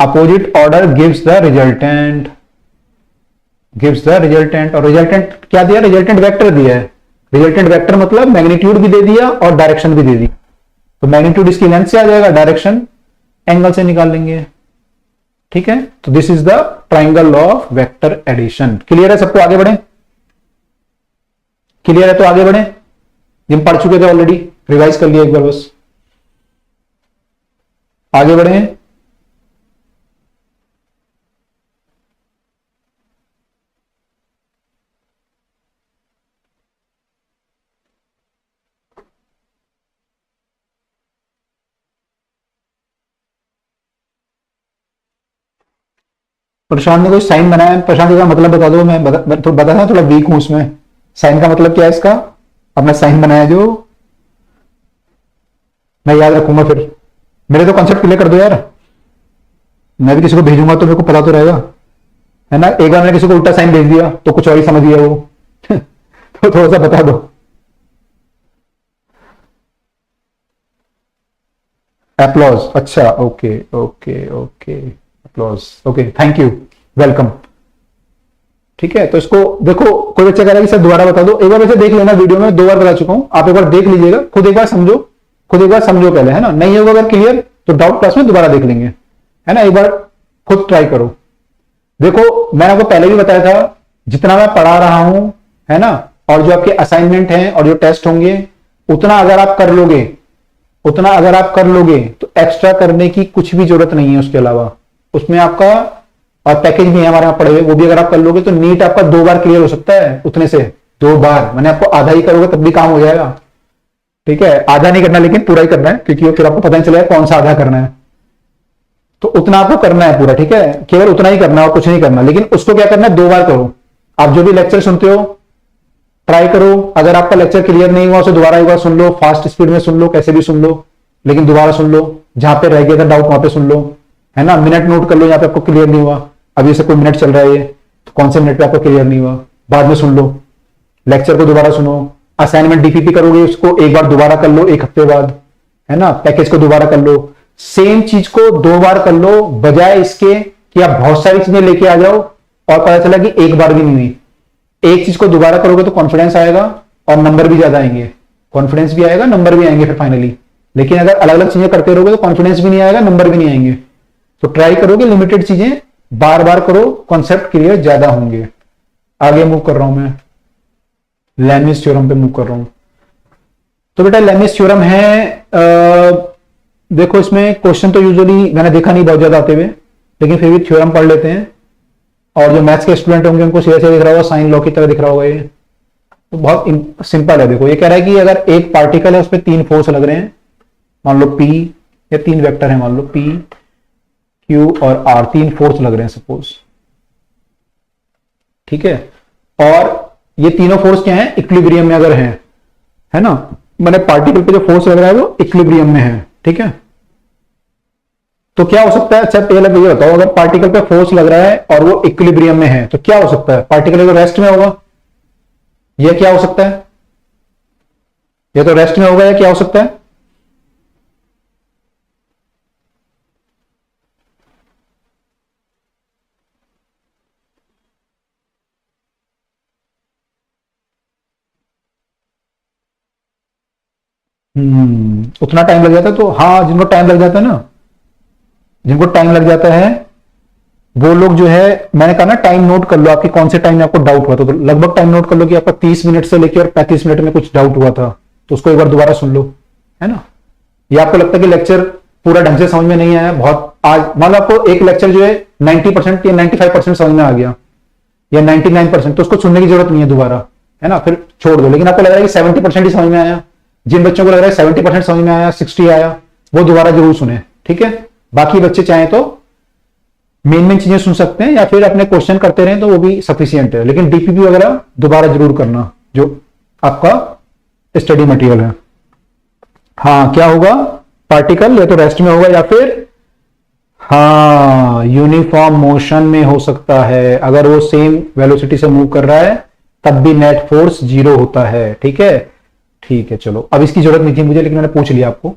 Opposite order gives the resultant, gives the resultant, और रिजल्टेंट क्या दिया? रिजल्टेंट वेक्टर दिया है। रिजल्टेंट वेक्टर मतलब मैग्नीट्यूड भी दे दिया और डायरेक्शन भी दे दी। तो मैग्नीट्यूड इसकी लेंथ से आ जाएगा, डायरेक्शन एंगल से निकाल लेंगे। ठीक है, तो this is the triangle law of vector addition. Clear है सबको? आगे बढ़े? क्लियर है तो आगे बढ़े, हम पढ़ चुके थे ऑलरेडी, रिवाइज कर लिया एक बार बस, आगे बढ़े। प्रशांत ने कोई साइन बनाया है, प्रशांत का मतलब बता दो, मैं बता थोड़ा वीक हूं उसमें। साइन का मतलब क्या है इसका? अब मैं साइन बनाया जो मैं याद रखूंगा, फिर मेरे तो कॉन्सेप्ट क्लियर कर दो यार, मैं भी किसी को भेजूंगा तो मेरे को पता तो रहेगा, है ना। एक बार मैंने किसी को उल्टा साइन भेज दिया तो कुछ और ही समझ लिया वो तो थोड़ा सा बता दो। एप्लॉज, अच्छा, okay okay okay, applause, okay, thank you, welcome. ठीक है, तो इसको देखो, कोई बच्चा कह रहा है कि सर दोबारा बता दो, एक बार वैसे देख लेना, वीडियो में 2 बार बता चुका हूं, आप एक बार देख लीजिएगा, खुद एक बार समझो, खुद एक बार समझो पहले, है ना। नहीं होगा अगर क्लियर तो डाउट क्लास में दोबारा देख लेंगे, है ना। एक बार खुद ट्राई करो। देखो मैंने आपको पहले भी बताया था, जितना मैं पढ़ा रहा हूं, है ना, और जो आपके असाइनमेंट हैं और जो टेस्ट होंगे, उतना अगर आप कर लोगे, उतना अगर आप कर लोगे तो एक्स्ट्रा करने की कुछ भी जरूरत नहीं है उसके अलावा। उसमें आपका और पैकेज भी है हमारे यहाँ पड़े हुए, वो भी अगर आप कर लोगे तो नीट आपका 2 बार क्लियर हो सकता है, उतने से 2 बार, मैंने आपको आधा ही करोगे तब भी काम हो जाएगा। ठीक है, आधा नहीं करना लेकिन पूरा ही करना है, क्योंकि फिर आपको पता नहीं चलेगा कौन सा आधा करना है, तो उतना आपको करना है पूरा। ठीक है, केवल उतना ही करना है और कुछ नहीं करना, लेकिन उसको क्या करना है? 2 बार करो। आप जो भी लेक्चर सुनते हो ट्राई करो, अगर आपका लेक्चर क्लियर नहीं हुआ उसे दोबारा एक बार सुन लो, फास्ट स्पीड में सुन लो, कैसे भी सुन लो, लेकिन दोबारा सुन लो, जहां पे रह गया था डाउट वहां पे सुन लो, है ना। मिनट नोट कर लो, यहाँ पे आपको क्लियर नहीं हुआ, अभी से कोई मिनट चल रहा है, तो कौन से मिनट पे आपको क्लियर नहीं हुआ, बाद में सुन लो, लेक्चर को दोबारा सुनो। असाइनमेंट डीपीपी करोगे उसको एक बार दोबारा कर लो, 1 हफ्ते बाद, है ना। पैकेज को दोबारा कर लो, सेम चीज को 2 बार कर लो, बजाय इसके कि आप बहुत सारी चीजें लेके आ जाओ और पता चला कि एक बार भी नहीं हुई। एक चीज को दोबारा करोगे तो कॉन्फिडेंस आएगा और नंबर भी ज्यादा आएंगे, कॉन्फिडेंस भी आएगा, नंबर भी आएंगे फिर फाइनली। लेकिन अगर अलग अलग चीजें करते रहोगे तो कॉन्फिडेंस भी नहीं आएगा, नंबर भी नहीं आएंगे। तो ट्राई करोगे लिमिटेड चीजें बार बार करो, कॉन्सेप्ट क्लियर ज्यादा होंगे। आगे मूव कर रहा हूं मैं, लेमिस थ्योरम पे मूव कर रहा हूं। तो बेटा लेमिस थ्योरम है, देखो इसमें क्वेश्चन तो यूजुअली मैंने देखा नहीं बहुत ज्यादा आते हुए, लेकिन फिर भी थ्योरम पढ़ लेते हैं। और जो मैथ्स के स्टूडेंट होंगे उनको सीधे सीधे दिख रहा होगा, साइन लॉ की तरह दिख रहा होगा। ये तो बहुत सिंपल है। देखो ये कह रहा है कि अगर एक पार्टिकल है उस पर 3 फोर्स लग रहे हैं, मान लो P, ये तीन वेक्टर है, मान लो P Q और R, तीन फोर्स लग रहे हैं सपोज, ठीक है। और ये तीनों फोर्स क्या है, इक्विलिब्रियम में अगर है ना, मैंने पार्टिकल पे जो फोर्स लग रहा है वो इक्विलिब्रियम में है, ठीक है। तो क्या हो सकता है, अच्छा पहले ये बताओ, अगर पार्टिकल पे फोर्स लग रहा है और वो इक्विलिब्रियम में है तो क्या हो सकता है, पार्टिकल तो रेस्ट में होगा, यह क्या हो सकता है, ये तो रेस्ट में होगा, या क्या हो सकता है, उतना टाइम लग जाता है तो हाँ, जिनको टाइम लग जाता है ना, जिनको टाइम लग जाता है वो लोग जो है, मैंने कहा ना टाइम नोट कर लो, आपकी कौन से टाइम में आपको डाउट हुआ था, तो लगभग टाइम नोट कर लो कि आपका 30 मिनट से लेकर 35 मिनट में कुछ डाउट हुआ था, तो उसको एक बार दोबारा सुन लो, है ना। या आपको लगता है कि लेक्चर पूरा ढंग से समझ में नहीं आया, बहुत आज मान लो आपको एक लेक्चर जो है 90% या 95% समझ में आ गया या 99%, तो उसको सुनने की जरूरत नहीं है दोबारा, है ना, फिर छोड़ दो। लेकिन आपको लग रहा है कि 70% ही समझ में आया, जिन बच्चों को लग रहा है 70% समझ में आया, 60 आया, वो दोबारा जरूर सुने, ठीक है। बाकी बच्चे चाहें तो मेन चीजें सुन सकते हैं या फिर अपने क्वेश्चन करते रहें तो वो भी सफिशियंट है, लेकिन डीपीपी वगैरह दोबारा जरूर करना जो आपका स्टडी मटेरियल है। हाँ, क्या होगा, पार्टिकल या तो रेस्ट में होगा या फिर हाँ यूनिफॉर्म मोशन में हो सकता है, अगर वो सेम वेलोसिटी से मूव कर रहा है तब भी नेट फोर्स 0 होता है, ठीक है। ठीक है, चलो, अब इसकी जरूरत नहीं थी मुझे, लेकिन मैंने पूछ लिया आपको।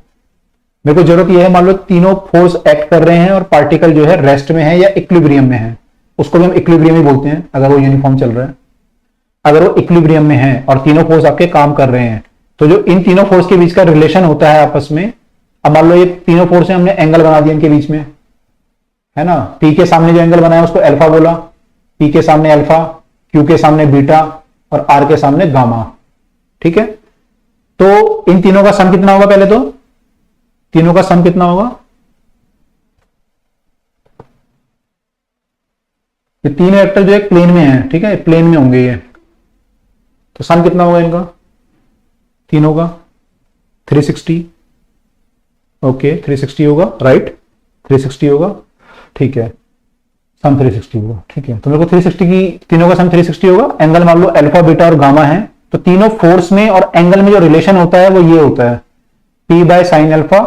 मेरे को जरूरत यह है, मान लो तीनों फोर्स एक्ट कर रहे हैं और पार्टिकल जो है रेस्ट में है या इक्विलिब्रियम में है, उसको भी हम इक्विलिब्रियम ही बोलते हैं अगर वो यूनिफॉर्म चल रहा है। अगर वो इक्विलिब्रियम में है और तीनों फोर्स आपके काम कर रहे हैं, तो जो इन तीनों फोर्स के बीच का रिलेशन होता है आपस में, अब मान लो ये तीनों फोर्स हमने एंगल बना दिया इनके बीच में, है ना। पी के सामने जो एंगल बनाया उसको अल्फा बोला, पी के सामने अल्फा, क्यू के सामने बीटा और आर के सामने गामा, ठीक है। तो इन तीनों का सम कितना होगा, पहले तो तीनों का सम कितना होगा, ये तीन वेक्टर जो है प्लेन में है, ठीक है, प्लेन में होंगे ये, तो सम कितना होगा इनका तीनों का, 360, ओके 360 होगा, राइट 360 होगा, ठीक है, सम 360 होगा, ठीक है। तो मेरे को 360 की तीनों का सम 360 होगा, एंगल मान लो अल्फा बीटा और गामा है, तो तीनों फोर्स में और एंगल में जो रिलेशन होता है वो ये होता है, P by sine alpha,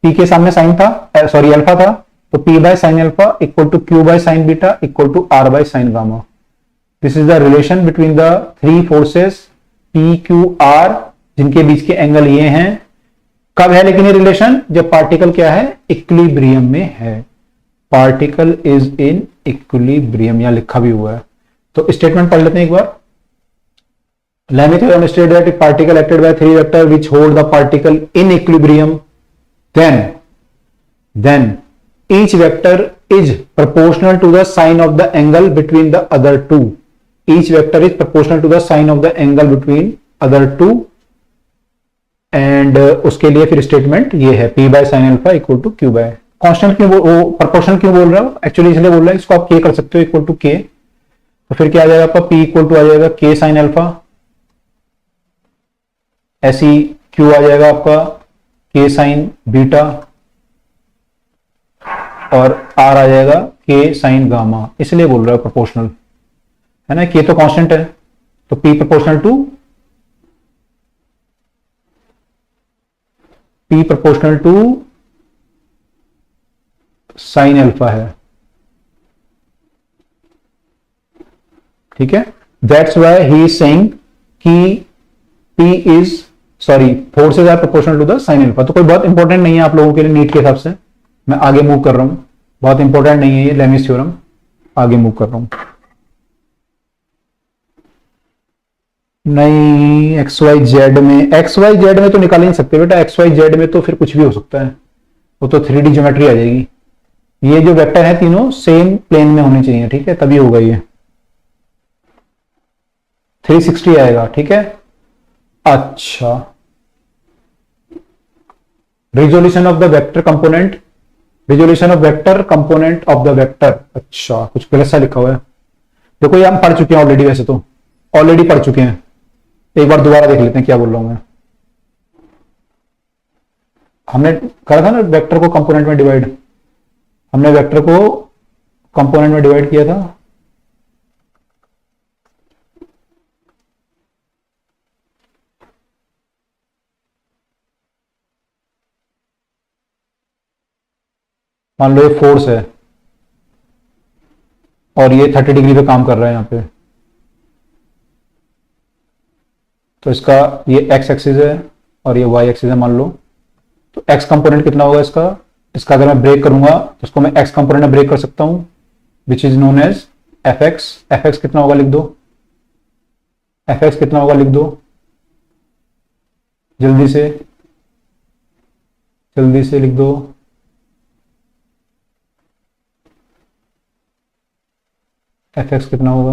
P के सामने साइन था, सॉरी अल्फा था, तो P by sine alpha equal to Q by sine beta equal to R by sine gamma. This is the relation between the three forces P Q R, जिनके बीच के एंगल ये हैं। कब है लेकिन ये रिलेशन, जब पार्टिकल क्या है, इक्विलिब्रियम में है, पार्टिकल इज इन इक्विलिब्रियम, यहां लिखा भी हुआ है। तो स्टेटमेंट पढ़ लेते हैं एक बार। Lemaitre theorem stated that if particle acted by three vector which hold the particle in equilibrium, then each vector is proportional to the sine of the angle between the other two. Each vector is proportional to the sine of the angle between other two. And उसके लिए फिर स्टेटमेंट ये है, P by sin alpha equal to Q by, constant क्यों वो प्रोपोर्शनल क्यों बोल रहा हूं, एक्चुअली इसलिए बोल रहा है, इसको आप K कर सकते हो इक्वल टू K, तो फिर क्या आ जाएगा आपका P इक्वल टू आ जाएगा K sin अल्फा, ऐसी Q आ जाएगा आपका K sin बीटा और R आ जाएगा K sin गामा, इसलिए बोल रहा है प्रोपोर्शनल, है ना। K तो कांस्टेंट है, तो P proportional to sine alpha है, ठीक है। That's why he is saying कि P is sorry forces are proportional to the sine alpha. तो कोई बहुत इंपॉर्टेंट नहीं है आप लोगों के लिए नीट के हिसाब से, मैं आगे मूव कर रहा हूं, बहुत इंपॉर्टेंट नहीं है ये लेमिस थ्योरम, आगे मूव कर रहा हूं। नहीं एक्स वाई जेड में तो निकाल ही नहीं सकते बेटा, एक्स वाई जेड में तो फिर कुछ भी हो सकता है, वो तो 3D ज्योमेट्री आ जाएगी। ये जो वेक्टर है तीनों सेम प्लेन में होने चाहिए, ठीक है, तभी होगा ये 360 आएगा, ठीक है। अच्छा, resolution of the vector component, resolution of vector component of the vector, अच्छा कुछ गलत सा लिखा हुआ है, देखो ये हम पढ़ चुके हैं ऑलरेडी, वैसे तो ऑलरेडी पढ़ चुके हैं, एक बार दोबारा देख लेते हैं क्या बोल रहा हूं मैं। हमने करा था ना वेक्टर को कंपोनेंट में डिवाइड, हमने वेक्टर को कंपोनेंट में डिवाइड किया था। मान लो ये फोर्स है और ये 30 डिग्री पे काम कर रहा है यहाँ पे, तो इसका ये x एक्सिस है और ये y एक्सिस है मान लो। तो x कंपोनेंट कितना होगा इसका, इसका अगर मैं ब्रेक करूंगा तो इसको मैं x कंपोनेंट में ब्रेक कर सकता हूं, which is known as fx। fx कितना होगा लिख दो, fx कितना होगा लिख दो जल्दी से, जल्दी से लिख दो। fx कितना होगा,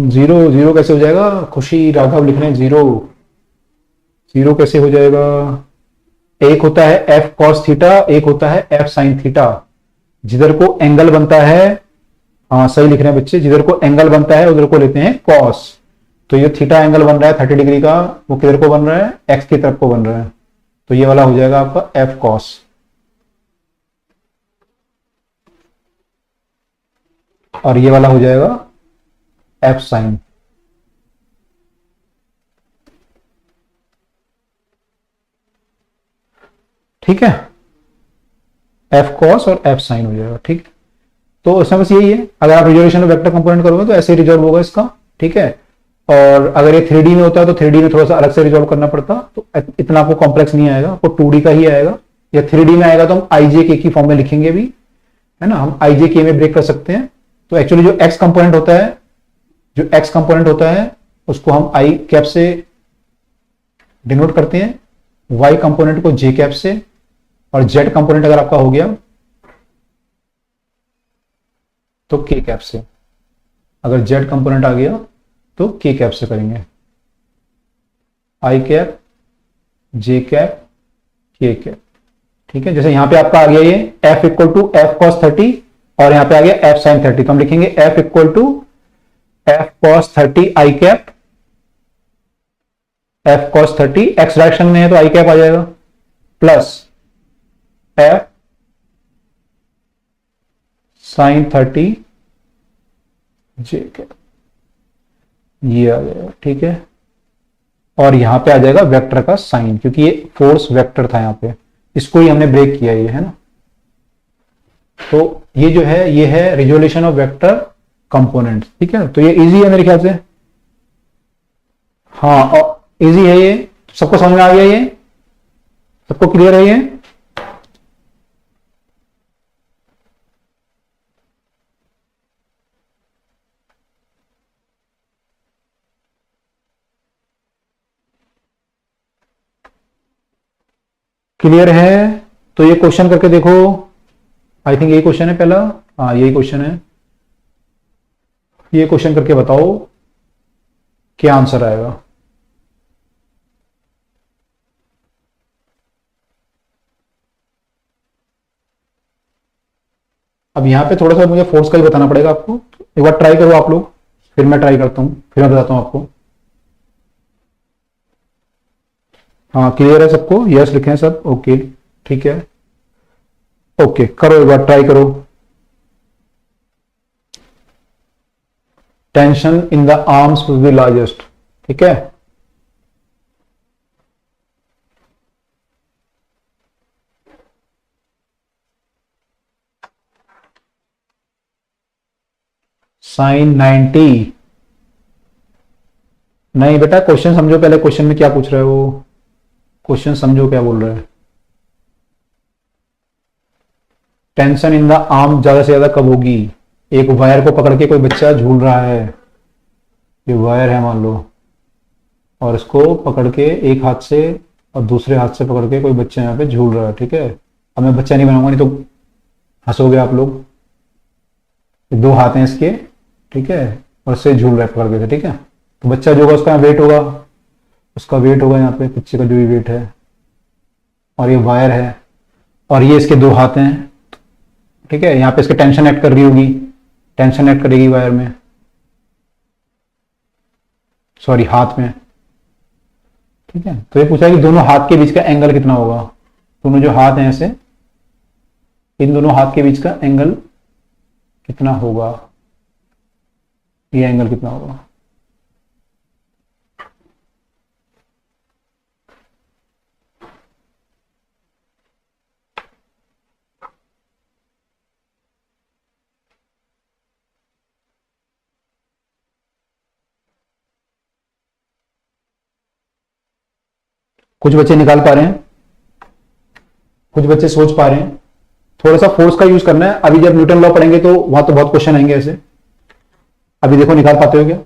जीरो। जीरो कैसे हो जाएगा, खुशी राघव लिख रहे हैं जीरो, जीरो कैसे हो जाएगा। एक होता है f cos थीटा, एक होता है f sin थीटा। जिधर को एंगल बनता है, हाँ सही लिख रहे हैं बच्चे, जिधर को एंगल बनता है उधर को लेते हैं cos। तो ये थीटा एंगल बन रहा है 30 डिग्री का, वो किधर को बन रहा है, x की तरफ को बन रहा है। तो ये वाला हो जाएगा आपका f cos, और ये वाला हो जाएगा f sin। ठीक है, f cos और f sin हो जाएगा। ठीक, तो इसमें बस यही है, अगर आप रिजोल्यूशन में वेक्टर कंपोनेंट करोगे तो ऐसे रिजॉल्व होगा इसका। ठीक है, और अगर ये 3D में होता है तो 3D में थोड़ा सा अलग से रिजॉल्व करना पड़ता, तो इतना आपको कॉम्प्लेक्स नहीं आएगा, आपको 2D का ही आएगा। या 3D में आएगा तो हम IJK की फॉर्म में लिखेंगे भी, है ना, हम IJK में ब्रेक कर सकते हैं। तो एक्चुअली जो x कंपोनेंट होता है, जो x कंपोनेंट होता है उसको हम I कैप से डिनोट करते हैं, y कंपोनेंट को j कैप से, और z कंपोनेंट अगर आपका हो गया तो k कैप से। अगर z कंपोनेंट आ गया तो k कैप से करेंगे, I cap, j cap, k cap. ठीक है, जैसे यहां पे आपका आ गया ये f equal to f cos 30 और यहां पे आ गया f sin 30, तो हम लिखेंगे f equal to f cos 30 I cap, f cos 30 x direction में है तो I कैप आ जाएगा, plus f sin 30 j cap, ये आ जाएगा। ठीक है, और यहां पे आ जाएगा वेक्टर का साइन, क्योंकि ये फोर्स वेक्टर था यहां पे, इसको ही हमने ब्रेक किया ये, है ना। तो ये जो है ये है रिजोल्यूशन ऑफ वेक्टर कंपोनेंट। ठीक है, तो ये इजी है मेरे ख्याल से, हाँ और इजी है ये, सबको समझ में आ गया, ये सबको क्लियर है ये। क्लियर है, तो ये क्वेश्चन करके देखो, आई थिंक यही क्वेश्चन है पहला, हाँ यही क्वेश्चन है। ये क्वेश्चन करके बताओ क्या आंसर आएगा। अब यहां पे थोड़ा सा मुझे फोर्स का ही बताना पड़ेगा आपको, एक बार ट्राई करो आप लोग, फिर मैं ट्राई करता हूं, फिर मैं बताता हूं आपको। हाँ क्लियर है सबको, यस लिखे हैं सब, ओके ठीक है, ओके करो एक बार ट्राई करो। Tension in the arms will be largest, ठीक है, साइन 90। नहीं बेटा क्वेश्चन समझो पहले, क्वेश्चन में क्या पूछ रहे हो, क्वेश्चन समझो क्या बोल रहे हैं। टेंशन इन द आर्म ज्यादा से ज्यादा कब होगी, एक वायर को पकड़ के कोई बच्चा झूल रहा है, ये वायर है मान लो, और इसको पकड़ के एक हाथ से और दूसरे हाथ से पकड़ के कोई बच्चा यहाँ पे झूल रहा है, ठीक है। अब मैं बच्चा नहीं बनाऊंगा, नहीं तो हंसोगे आप लोग। दो हाथ हैं इसके, ठीक है, और इससे झूल रहा है पकड़ के, ठीक है। तो बच्चा जो होगा उसका वेट होगा, उसका वेट होगा यहाँ पे बच्चे का जो भी वेट है, और ये वायर है, और ये इसके दो हाथ हैं, ठीक है। यहाँ पे इसके टेंशन एक्ट कर रही होगी, टेंशन एक्ट करेगी वायर में, सॉरी हाथ में, ठीक है। तो ये पूछा है कि दोनों हाथ के बीच का एंगल कितना होगा। दोनों जो हाथ हैं ऐसे, इन दोनों हाथ के बीच का एंगल कितना होगा, ये एंगल कितना होगा। कुछ बच्चे निकाल पा रहे हैं, कुछ बच्चे सोच पा रहे हैं। थोड़ा सा फोर्स का यूज करना है। अभी जब न्यूटन लॉ पढ़ेंगे तो वहां तो बहुत क्वेश्चन आएंगे ऐसे। अभी देखो निकाल पाते हो क्या।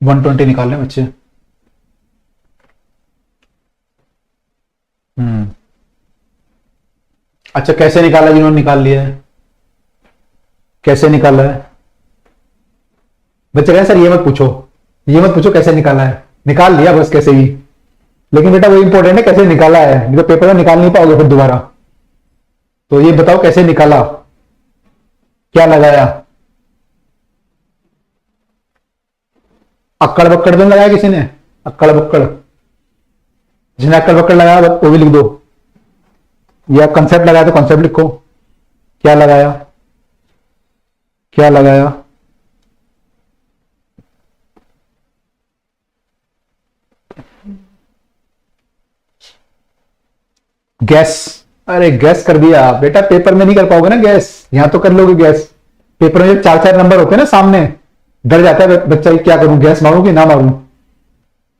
वन 120 निकाल लें बच्चे। अच्छा कैसे निकाला, जिन्होंने निकाल लिया है कैसे निकाला है। बच्चे कहें सर ये मत पूछो, ये मत पूछो कैसे निकाला है, निकाल लिया बस कैसे भी। लेकिन बेटा वो इंपॉर्टेंट है कैसे निकाला है, नहीं तो पेपर में निकाल नहीं पाओगे फिर दोबारा। तो ये बताओ कैसे निकाला, क्या लगाया। अक्कड़ बक्कड़ तो लगाया किसी ने, अक्कड़ बक्कड़, जिन्हें अक्कड़ बक्कड़ लगाया वो भी लिख दो, या कंसेप्ट लगाया तो कंसेप्ट लिखो। क्या लगाया, क्या लगाया। गैस, अरे गैस कर दिया बेटा, पेपर में नहीं कर पाओगे ना गैस, यहां तो कर लोगे गैस। पेपर में जब 4-4 नंबर होते हैं ना सामने, डर जाता है बच्चा क्या करूं, गैस मारूं कि ना मारूं।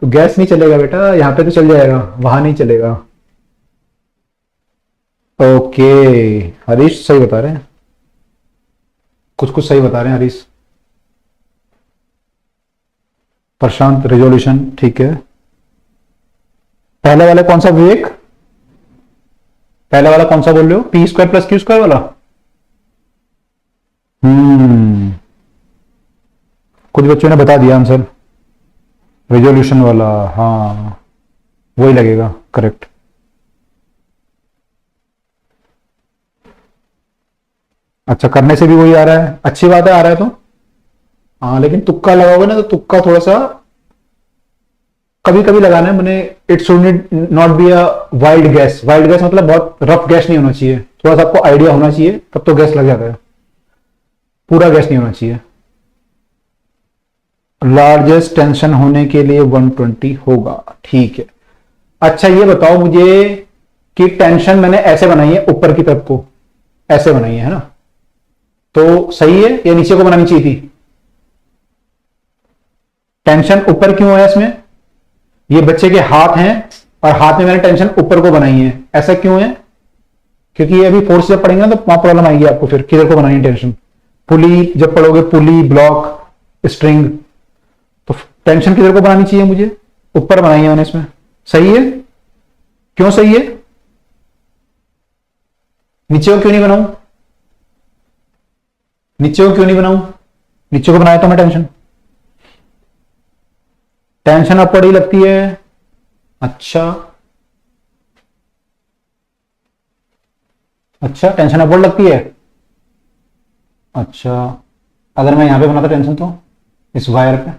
तो गैस नहीं चलेगा बेटा, यहां पे तो चल जाएगा, वहां नहीं चलेगा। ओके हरीश सही बता रहे हैं, कुछ कुछ सही बता रहे हैं हरीश। प्रशांत रेजोल्यूशन ठीक है। पहले वाला कौन सा विवेक, पहले वाला कौन सा बोल रहे हो, P square plus q square वाला। कुछ बच्चों ने बता दिया आंसर, रेजोल्यूशन वाला, हाँ वही लगेगा करेक्ट। अच्छा करने से भी वही आ रहा है, अच्छी बात है आ रहा है तो। हाँ लेकिन तुक्का लगाओगे ना तो तुक्का थोड़ा सा कभी कभी लगाना है मैंने। It should not be a wild gas, wild gas मतलब बहुत रफ गैस नहीं होना चाहिए, थोड़ा सा आपको आइडिया होना चाहिए, तब तो गैस लग जाता है, पूरा गैस नहीं होना चाहिए। लार्जेस्ट टेंशन होने के लिए 120 होगा, ठीक है। अच्छा ये बताओ मुझे कि टेंशन मैंने ऐसे बनाई है, ऊपर की तरफ को ऐसे बनाई है ना, तो सही है या नीचे को बनानी चाहिए थी। टेंशन ऊपर क्यों है इसमें, ये बच्चे के हाथ हैं और हाथ में मैंने टेंशन ऊपर को बनाई है, ऐसा क्यों है। क्योंकि ये अभी फोर्स जब पढ़ेंगे ना तो वहां प्रॉब्लम आएगी आपको, फिर किधर को बनानी है टेंशन। पुली जब पढ़ोगे, पुली ब्लॉक स्ट्रिंग, तो टेंशन किधर को बनानी चाहिए, मुझे ऊपर बनाई है मैंने इसमें, सही है। क्यों सही है, नीचे को क्यों नहीं बनाऊं, नीचे को क्यों नहीं बनाऊं, नीचे को बनाया तो मैं टेंशन, टेंशन अपवर्ड ही लगती है। अच्छा अच्छा टेंशन अपवर्ड लगती है। अच्छा अगर मैं यहां पे बनाता टेंशन तो इस वायर पे,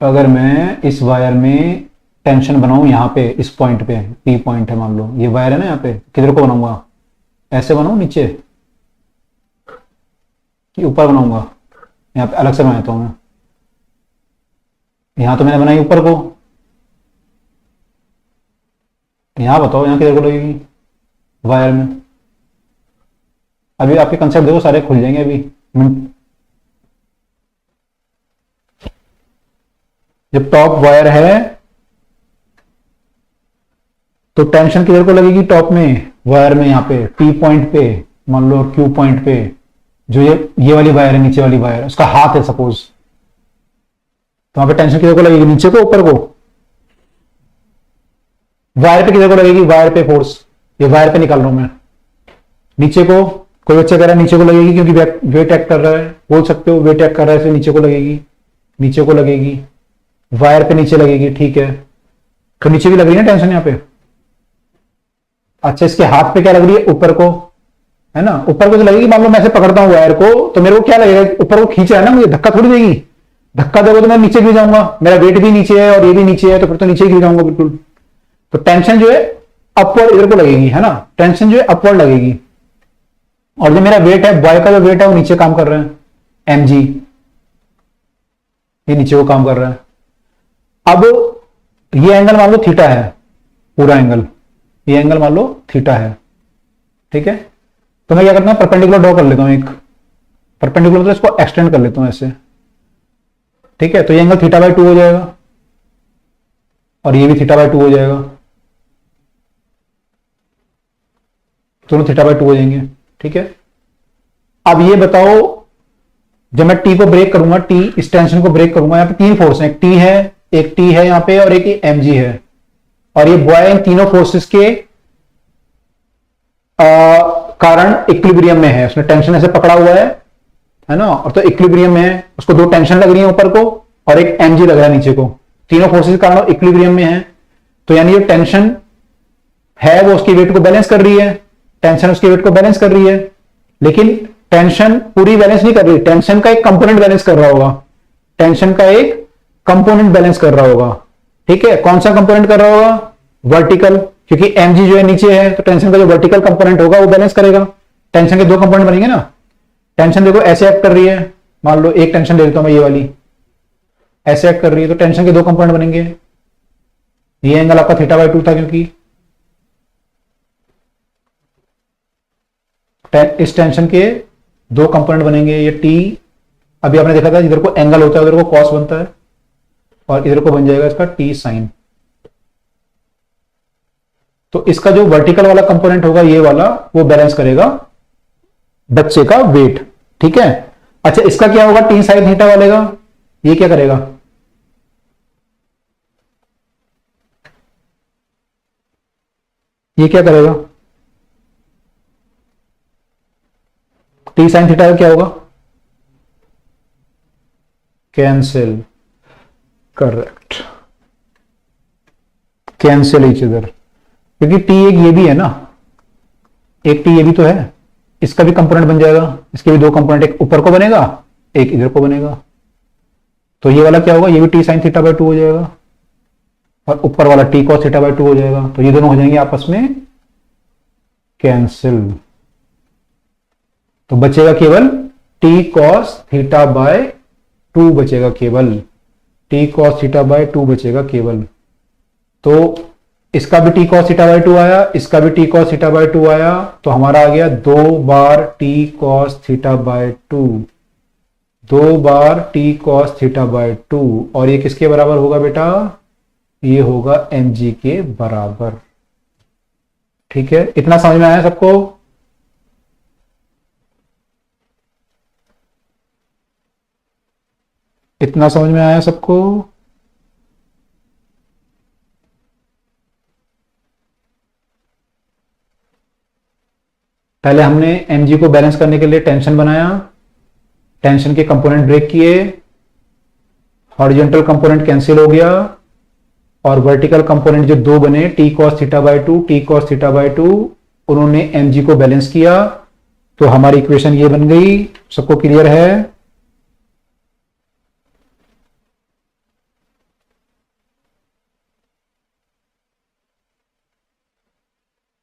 अगर मैं इस वायर में टेंशन बनाऊं यहां पे इस पॉइंट पे, पी पॉइंट है मान लो, ये वायर है ना, यहां पे किधर को बनाऊंगा, ऐसे बनाऊं नीचे कि ऊपर बनाऊंगा, यहां पे अलग से बनाता हूं मैं। यहां तो मैंने बनाई ऊपर को, यहां बताओ यहां किधर को लगेगी वायर में। अभी आपके कंसेप्ट देखो सारे खुल जाएंगे अभी। जब टॉप वायर है तो टेंशन किधर को लगेगी, टॉप में वायर में, यहां पे पी पॉइंट पे मान लो, क्यू पॉइंट पे, जो ये वाली वायर है, नीचे वाली वायर, उसका हाथ है सपोज, तो वहां पे टेंशन किधर को लगेगी, नीचे को ऊपर को, वायर पे किधर को लगेगी, वायर पे फोर्स, ये वायर पे निकाल रहा हूं मैं। नीचे को कोई बच्चा कह रहा है नीचे को लगेगी क्योंकि वेट एक्ट कर रहा है, बोल सकते हो वेट एक्ट कर रहा है इसलिए नीचे को लगेगी, नीचे को लगेगी, वायर पे नीचे लगेगी, ठीक है। तो नीचे भी लग रही है ना टेंशन यहां पे। अच्छा, इसके हाथ पे क्या लग रही है, ऊपर को, है ना, ऊपर को तो लगेगी। मान लो मैं ऐसे पकड़ता हूं वायर को, तो मेरे को क्या लगेगा, ऊपर को खींच रहा है ना, मुझे धक्का थोड़ी देगी। धक्का दोगे तो मैं नीचे गिर जाऊंगा, मेरा वेट भी नीचे है और ये भी नीचे है, तो फिर तो नीचे गिर जाऊंगा बिल्कुल। तो टेंशन जो है अपवर्ड इधर को लगेगी, है ना, टेंशन जो है अपवर्ड लगेगी। और जो मेरा वेट है, बॉय का जो वेट है वो नीचे काम कर रहा है, mg, ये नीचे को काम कर रहा है। अब ये एंगल मान लो थीटा है, पूरा एंगल, ये एंगल मान लो थीटा है, ठीक है। तो मैं क्या करता हूं, परपेंडिकुलर ड्रॉ कर लेता हूं, एक परपेंडिकुलर, तो इसको एक्सटेंड कर लेता हूं ऐसे, ठीक है। तो ये एंगल थीटा बाई 2 हो जाएगा और ये भी थीटा बाई 2 हो जाएगा, दोनों थीटा बाई 2 हो जाएंगे, ठीक है। अब ये बताओ, जब मैं टी को ब्रेक करूंगा, टी इस टेंशन को ब्रेक करूंगा, यहां पे तीन फोर्स हैं, एक टी है, एक टी है यहां पे, और एक mg है। और ये बॉय इन तीनों फोर्सेस के कारण इक्विलिब्रियम में है, उसने टेंशन ऐसे पकड़ा हुआ है ना, और तो इक्विलिब्रियम में है, उसको दो टेंशन लग रही है ऊपर को और एक mg लग रहा है नीचे को, तीनों फोर्सेस के कारण इक्विलिब्रियम में है। तो यानी जो टेंशन है वो उसकी वेट को बैलेंस कर रही है, टेंशन उसकी वेट को बैलेंस कर रही है, लेकिन टेंशन पूरी बैलेंस नहीं कर रही, टेंशन का एक कंपोनेंट बैलेंस कर रहा होगा, टेंशन का एक कंपोनेंट बैलेंस कर रहा होगा, ठीक है। कौन सा कंपोनेंट कर रहा होगा, वर्टिकल, क्योंकि mg जो है नीचे है, तो टेंशन का जो वर्टिकल कंपोनेंट होगा वो बैलेंस करेगा। टेंशन के दो कंपोनेंट बनेंगे ना, टेंशन देखो ऐसे एक्ट कर रही है, मान लो एक टेंशन ले लेता हूं मैं, ये वाली ऐसे एक्ट कर रही है, तो टेंशन के दो कंपोनेंट बनेंगे। ये एंगल आपका थीटा बाई 2 था, क्योंकि इस टेंशन के दो कंपोनेंट बनेंगे, ये टी, अभी आपने देखा था इधर को एंगल होता है, उधर को कॉस बनता है, और इधर को बन जाएगा इसका टी साइन। तो इसका जो वर्टिकल वाला कंपोनेंट होगा ये वाला, वो बैलेंस करेगा बच्चे का वेट, ठीक है। अच्छा, इसका क्या होगा, टी साइन थीटा वाले का, ये क्या करेगा, ये क्या करेगा, टी साइन थीटा क्या होगा, cancel, correct, cancel each other, क्योंकि टी एक ये भी है ना, एक टी ये भी तो है, इसका भी कंपोनेंट बन जाएगा, इसके भी दो कंपोनेंट, एक ऊपर को बनेगा, एक इधर को बनेगा। तो ये वाला क्या होगा, ये भी टी साइन थीटा बाई 2 हो जाएगा, और ऊपर वाला टी कॉस थीटा बाई 2 हो जाएगा। तो ये दोनों हो जाएंगे आपस में कैंसिल, तो बचेगा केवल टी कॉस थीटा बाय 2 बचेगा केवल, टी कॉस थीटा बाय 2 बचेगा केवल। तो इसका भी टी कॉस थीटा बाय 2 आया, इसका भी टी कॉस थीटा बाय 2 आया, तो हमारा आ गया 2 बार टी कॉस थीटा बाय 2, 2 बार टी कॉस थीटा बाय 2, और ये किसके बराबर होगा बेटा, ये होगा mg के बराबर, ठीक है। इतना समझ में आया सबको, इतना समझ में आया सबको। पहले हमने mg को बैलेंस करने के लिए टेंशन बनाया, टेंशन के कंपोनेंट ब्रेक किए, हॉरिजॉन्टल कंपोनेंट कैंसिल हो गया, और वर्टिकल कंपोनेंट जो दो बने, T cos theta by 2, T cos theta by 2, उन्होंने mg को बैलेंस किया, तो हमारी इक्वेशन ये बन गई। सबको क्लियर है,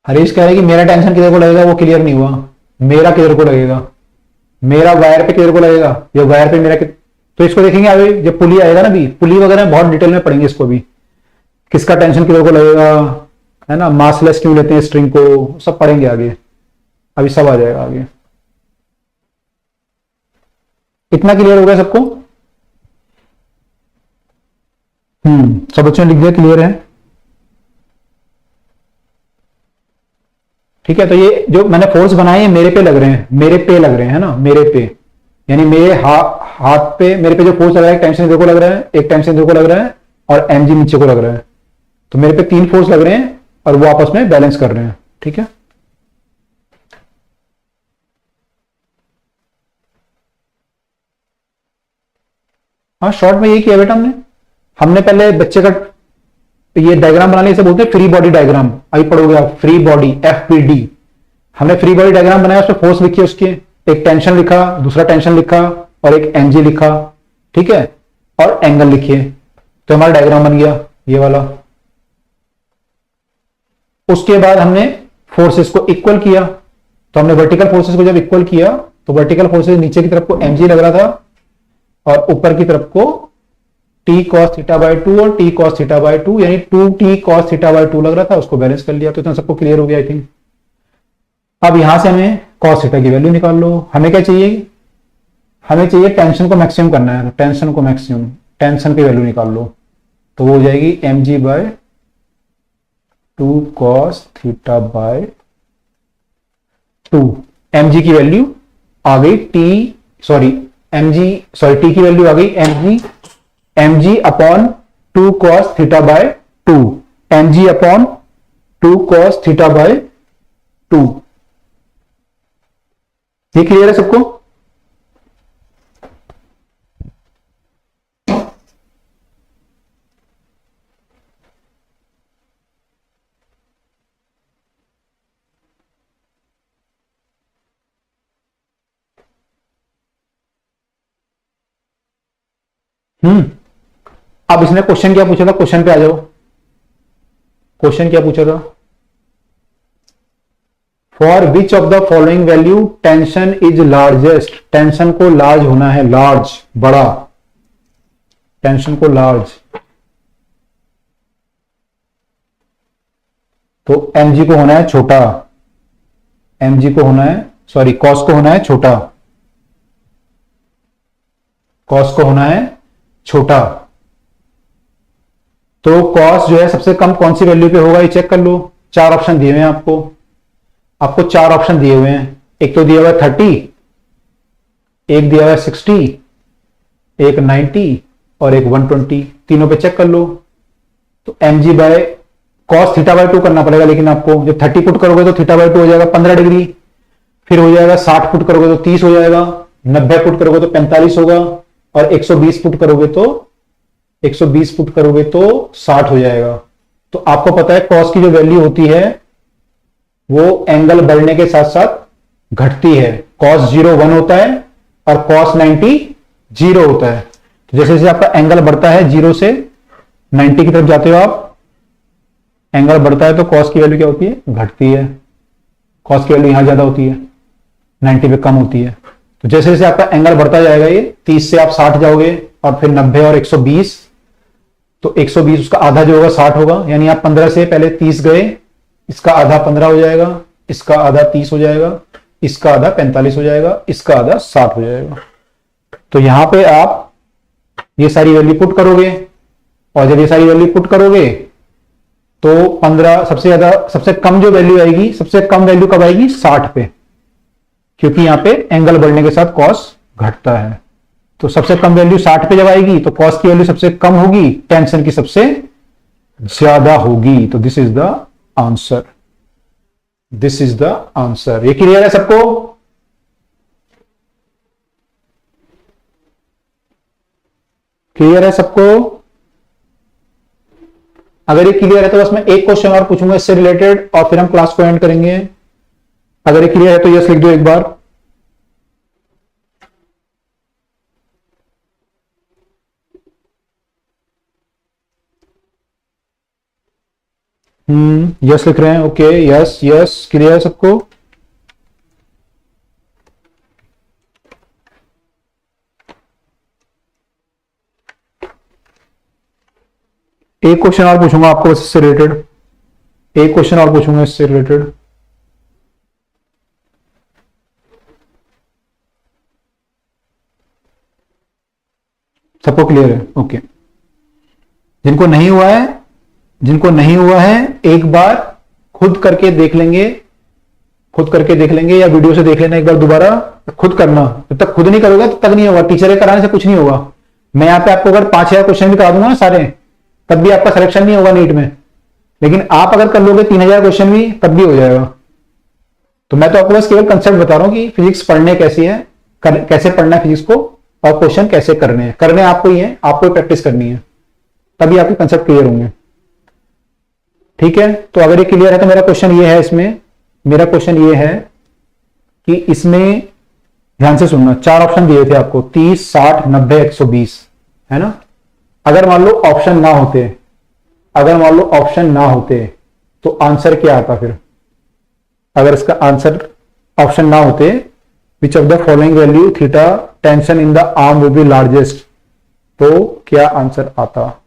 हरीश कह रहे हैं कि मेरा टेंशन किधर को लगेगा, वो क्लियर नहीं हुआ, मेरा किधर को लगेगा, मेरा वायर पे किधर को लगेगा, ये वायर पे मेरा तो इसको देखेंगे अभी जब पुली आएगा ना, भी पुली वगैरह बहुत डिटेल में पढ़ेंगे इसको भी, किसका टेंशन किधर को लगेगा, है ना, मासलेस क्यों लेते हैं स्ट्रिंग को, सब पढ़ेंगे आगे, अभी सब आ जाएगा आगे। इतना क्लियर हो गया सबको, सब बच्चों ने लिख दिया क्लियर है, ठीक है। तो ये जो मैंने फोर्स बनाए हैं मेरे पे लग रहे हैं, मेरे पे लग रहे हैं, है ना, मेरे पे, यानी मेरे हाथ पे, मेरे पे जो फोर्स लग रहा है, टेंशन इधर को लग रहा है, एक टेंशन इधर को लग रहा है, और mg नीचे को लग रहा है, तो मेरे पे तीन फोर्स लग रहे हैं, और वो आपस में बैलेंस कर रहे हैं। ठीक है, हाँ शॉर्ट में यही किया बेटा हमने। हमने पहले बच्चे का ये डायग्राम बनाने से बोलते हैं फ्री बॉडी डायग्राम, अभी पढ़ोगे आप, फ्री बॉडी FBD। हमने फ्री बॉडी डायग्राम बनाया, उसमें फोर्स लिखी उसके, एक टेंशन लिखा, दूसरा टेंशन लिखा और एक mg लिखा। ठीक है, और एंगल लिखिए, तो हमारा डायग्राम बन गया ये वाला। उसके बाद हमने फोर्सेस को इक्वल किया, तो हमने वर्टिकल फोर्सेस को जब इक्वल किया तो वर्टिकल फोर्सेस नीचे की तरफ को mg लग रहा था और ऊपर की तरफ को t cos थीटा बाई 2 और t cos थीटा बाई 2 यानी 2t cos थीटा बाई 2 लग रहा था, उसको बैलेंस कर लिया। तो इतना सबको क्लियर हो गया आई थिंक। अब यहां से हमें cos थीटा की वैल्यू निकाल लो। हमें क्या चाहिए, हमें चाहिए टेंशन को मैक्सिमम करना है, तो टेंशन को मैक्सिमम, टेंशन की वैल्यू निकाल लो, तो वो हो जाएगी mg by 2 cos theta by 2। mg की वैल्यू आ गई t की वैल्यू आ गई mg upon 2 cos theta by 2, mg upon 2 cos theta by 2। ये क्लियर है सबको? अब इसने क्वेश्चन क्या पूछा था, क्वेश्चन पे आ जाओ। क्वेश्चन क्या पूछा था, for which of the following value tension is largest. Tension को लार्ज होना है, लार्ज बड़ा, टेंशन को लार्ज, तो mg को होना है छोटा, mg को होना है, सॉरी कॉस को होना है छोटा, कॉस को होना है छोटा। तो कॉस जो है सबसे कम कौन सी वैल्यू पे होगा ये चेक कर लो। 4 ऑप्शन दिए हुए हैं आपको 4 ऑप्शन दिए हुए हैं। एक तो दिया हुआ है 30, एक दिया हुआ है 60, एक 90 और एक 120। तीनों पे चेक कर लो। तो mg by cos theta by 2 करना पड़ेगा, लेकिन आपको जब 30 पुट करोगे तो थीटा बाय 2 हो जाएगा 15 डिग्री, फिर हो जाएगा 60 पुट करोगे तो 30 हो जाएगा, 90 पुट करोगे तो 45 होगा और 120 पुट करोगे तो 60 हो जाएगा। तो आपको पता है कॉस की जो वैल्यू होती है वो एंगल बढ़ने के साथ साथ घटती है। कॉस 0 1 होता है और कॉस 90 0 होता है। तो जैसे जैसे आपका एंगल बढ़ता है 0 से 90 की तरफ जाते हो आप, एंगल बढ़ता है तो कॉस की वैल्यू क्या होती है, घटती है। कॉस की वैल्यू यहां ज्यादा होती है, 90 पे कम होती है। तो जैसे जैसे आपका एंगल बढ़ता जाएगा, ये 30 से आप 60 जाओगे और फिर 90 और 120, तो 120 उसका आधा जो होगा 60 होगा, यानी आप 15 से पहले 30 गए, इसका आधा 15 हो जाएगा, इसका आधा 30 हो जाएगा, इसका आधा 45 हो जाएगा, इसका आधा 60 हो जाएगा। तो यहां पे आप ये सारी वैल्यू पुट करोगे और जब ये सारी वैल्यू पुट करोगे तो 15 सबसे कम जो वैल्यू आएगी, सबसे कम वैल्यू कब आएगी, 60 पे, क्योंकि यहां पे एंगल बढ़ने के साथ कॉस घटता है। तो सबसे कम वैल्यू 60 पे जब आएगी तो कॉस की वैल्यू सबसे कम होगी, टेंशन की सबसे ज्यादा होगी। तो this is the answer, this is the answer. ये क्लियर है सबको? क्लियर है सबको? अगर ये क्लियर है तो बस मैं एक क्वेश्चन और पूछूंगा इससे रिलेटेड और फिर हम क्लास को एंड करेंगे। अगर ये क्लियर है तो यस लिख दो एक बार। यस लिख रहे हैं, ओके, यस यस, क्लियर है सबको? एक क्वेश्चन और पूछूंगा आपको इससे रिलेटेड, एक क्वेश्चन और पूछूंगा इससे रिलेटेड। सबको क्लियर है? ओके। जिनको नहीं हुआ है, जिनको नहीं हुआ है एक बार खुद करके देख लेंगे, खुद करके देख लेंगे या वीडियो से देख लेना एक बार दोबारा, खुद करना। जब तक खुद नहीं करोगे तब तक नहीं होगा, टीचर के कराने से कुछ नहीं होगा। मैं यहाँ पे आपको अगर 5000 क्वेश्चन भी करा दूंगा ना सारे, तब भी आपका सिलेक्शन नहीं होगा नीट में। लेकिन आप अगर कर लोगे 3000 क्वेश्चन भी तब भी हो जाएगा। तो मैं तो आपको बस केवल कंसेप्ट बता रहा हूं कि फिजिक्स पढ़ने कैसी है, कैसे पढ़ना है फिजिक्स को, और क्वेश्चन कैसे करने आपको ही है, आपको प्रैक्टिस करनी है, तभी आपके कंसेप्ट क्लियर होंगे। ठीक है, तो अगर ये क्लियर है तो मेरा क्वेश्चन ये है, इसमें मेरा क्वेश्चन ये है कि इसमें ध्यान से सुनना, 4 ऑप्शन दिए थे आपको, 30, 60, 90, 120, है ना। अगर मान लो ऑप्शन ना होते, अगर मान लो ऑप्शन ना होते तो आंसर क्या आता फिर? अगर इसका आंसर ऑप्शन ना होते, which of the following value theta tension in the arm will be largest, तो क्या आंसर आता?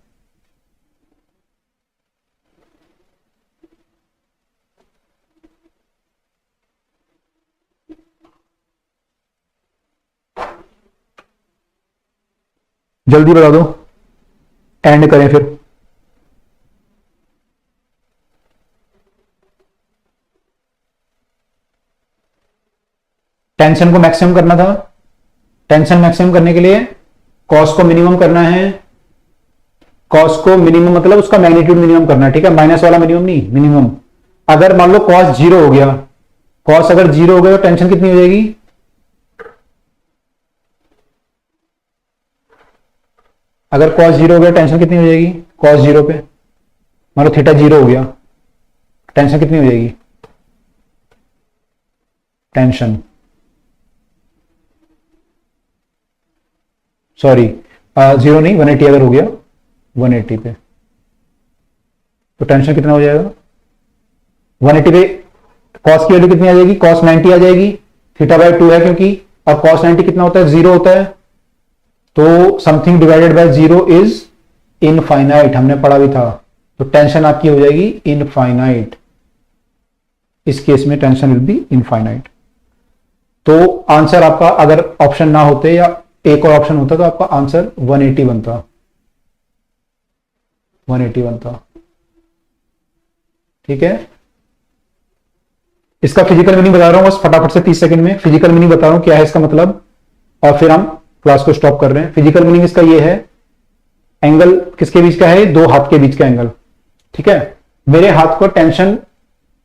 जल्दी बता दो, एंड करें फिर। टेंशन को मैक्सिमम करना था, टेंशन मैक्सिमम करने के लिए कॉस को मिनिमम करना है। कॉस को मिनिमम मतलब उसका मैग्नीट्यूड मिनिमम करना है, ठीक है, माइनस वाला मिनिमम नहीं, मिनिमम। अगर मान लो कॉस 0 हो गया, कॉस अगर 0 हो गया तो टेंशन कितनी हो जाएगी? अगर कॉस 0 हो गया टेंशन कितनी हो जाएगी? कॉस 0 पे मान लो थीटा 0 हो गया, टेंशन कितनी हो जाएगी? टेंशन सॉरी 0 नहीं, 180 अगर हो गया 180 पे तो टेंशन कितना हो जाएगा? 180 पे कॉस की वैल्यू कितनी आ जाएगी? कॉस 90 आ जाएगी, थीटा बाय 2 है क्योंकि, और कॉस 90 कितना होता है? 0 होता है। तो something divided by 0 is infinite, हमने पढ़ा भी था। तो टेंशन आपकी हो जाएगी इनफाइनाइट, इस केस में टेंशन विल बी इनफाइनाइट। तो आंसर आपका अगर ऑप्शन ना होते या एक और ऑप्शन होता तो आपका आंसर 180 बनता, 180 बनता। ठीक है, इसका फिजिकल मीनिंग बता रहा हूं बस फटाफट से 30 सेकंड में फिजिकल मीनिंग बता रहा हूं क्या है इसका मतलब, और फिर हम क्लास को स्टॉप कर रहे हैं। फिजिकल मीनिंग इसका ये है, एंगल किसके बीच का है? 2 हाथ के बीच का एंगल। ठीक है, मेरे हाथ को टेंशन,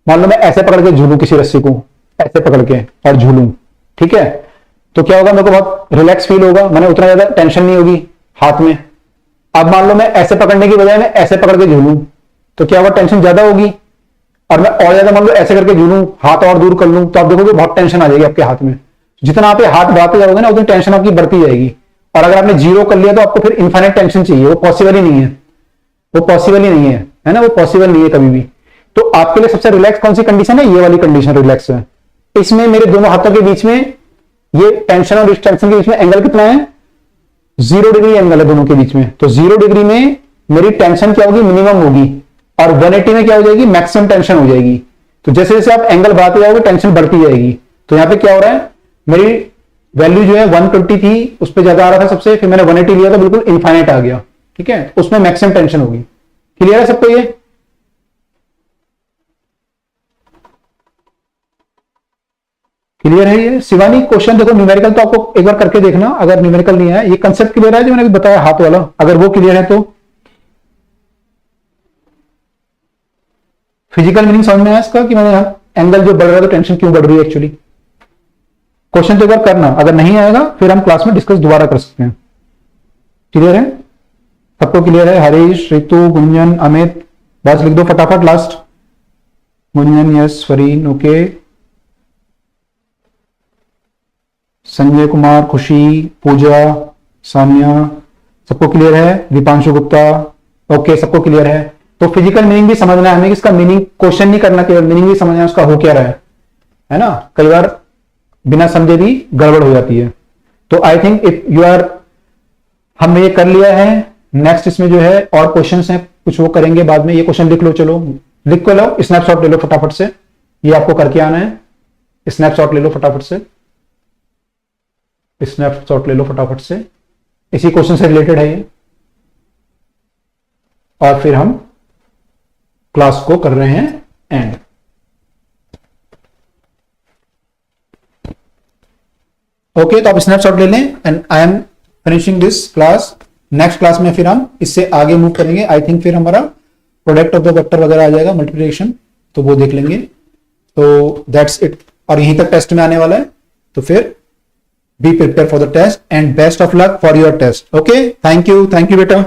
मान लो मैं ऐसे पकड़ के झूलूं किसी रस्सी को, ऐसे पकड़ के और झूलूं, ठीक है, तो क्या होगा? मेरे को बहुत रिलैक्स फील होगा, मैंने उतना ज्यादा टेंशन नहीं होगी हाथ में। अब मान लो मैं ऐसे पकड़ने की बजाय मैं ऐसे पकड़ के झूलूं, तो क्या होगा? टेंशन ज्यादा होगी। और मैं और ज्यादा मान लो ऐसे करके झूलूं, हाथ और दूर कर लूं, तो आप देखोगे बहुत टेंशन आ जाएगी आपके हाथ में। जितना आप हाथ बढ़ाते जाओगे ना उतनी टेंशन आपकी बढ़ती जाएगी। और अगर आपने 0 कर लिया तो आपको फिर इनफाइनाइट टेंशन चाहिए, वो पॉसिबल ही नहीं है, वो पॉसिबल ही नहीं है ना, वो पॉसिबल नहीं है कभी भी। तो आपके लिए सबसे रिलैक्स कौन सी कंडीशन है? ये वाली कंडीशन रिलैक्स है। इसमें मेरे दोनों हाथों के बीच में, ये टेंशन और इस टेंशन के बीच में एंगल कितना है? 0 डिग्री एंगल है दोनों के बीच में। तो 0 डिग्री में मेरी टेंशन क्या होगी? मिनिमम होगी, और 180 में क्या हो जाएगी? मैक्सिमम टेंशन हो जाएगी। तो जैसे जैसे आप एंगल बढ़ाते जाओगे टेंशन बढ़ती जाएगी। तो यहां पे क्या हो रहा है? मेरी वैल्यू जो है 120 थी, उस पर ज्यादा आ रहा था सबसे, फिर मैंने 180 लिया तो बिल्कुल इनफाइनाइट आ गया। ठीक है, उसमें मैक्सिमम टेंशन होगी। क्लियर है सबको? ये क्लियर है? ये शिवानी क्वेश्चन देखो, न्यूमेरिकल तो आपको एक बार करके देखना, अगर न्यूमेरिकल नहीं है, ये कंसेप्ट क्लियर है जो मैंने बताया हाथ वाला, अगर वो क्लियर है तो फिजिकल मीनिंग समझ में आया इसका कि मैंने यहां एंगल जो बढ़ रहा है तो टेंशन क्यों बढ़ रही है एक्चुअली। क्वेश्चन तो एक बार करना, अगर नहीं आएगा फिर हम क्लास में डिस्कस दोबारा कर सकते हैं। क्लियर है सबको? क्लियर है? हरीश, रितु, गुंजन, अमित, बस लिख दो फटाफट last. Gunjan yes, Fareen okay, Sanjay Kumar, Khushi, Pooja, Sania, सबको क्लियर है? दीपांशु गुप्ता ओके, सबको क्लियर है? तो फिजिकल मीनिंग भी समझना है हमें, इसका मीनिंग क्वेश्चन नहीं करना, केवल मीनिंग भी समझना है उसका हो क्या रहा है ना। कई बार बिना समझे भी गड़बड़ हो जाती है। तो I think if you are, हमने ये कर लिया है। नेक्स्ट इसमें जो है और क्वेश्चंस हैं कुछ, वो करेंगे बाद में। ये क्वेश्चन लिख लो, चलो लिख को लो, स्नैपशॉट ले लो फटाफट से, ये आपको करके आना है। स्नैपशॉट ले लो फटाफट से, स्नैपशॉट ले लो फटाफट से, इसी क्वेश्चन से रिलेटेड है ये। और फिर हम क्लास को कर रहे हैं एंड। ओके, तो आप स्नैपशॉट ले लें and I am finishing this class. Next class में फिर हम इससे आगे मूव करेंगे। आई थिंक फिर हमारा प्रोडक्ट ऑफ द वेक्टर वगैरह आ जाएगा, मल्टीप्लिकेशन, तो वो देख लेंगे। तो दैट्स इट, और यहीं तक टेस्ट में आने वाला है। तो फिर be prepare for the test and best of luck for your test. Okay, thank you बेटा।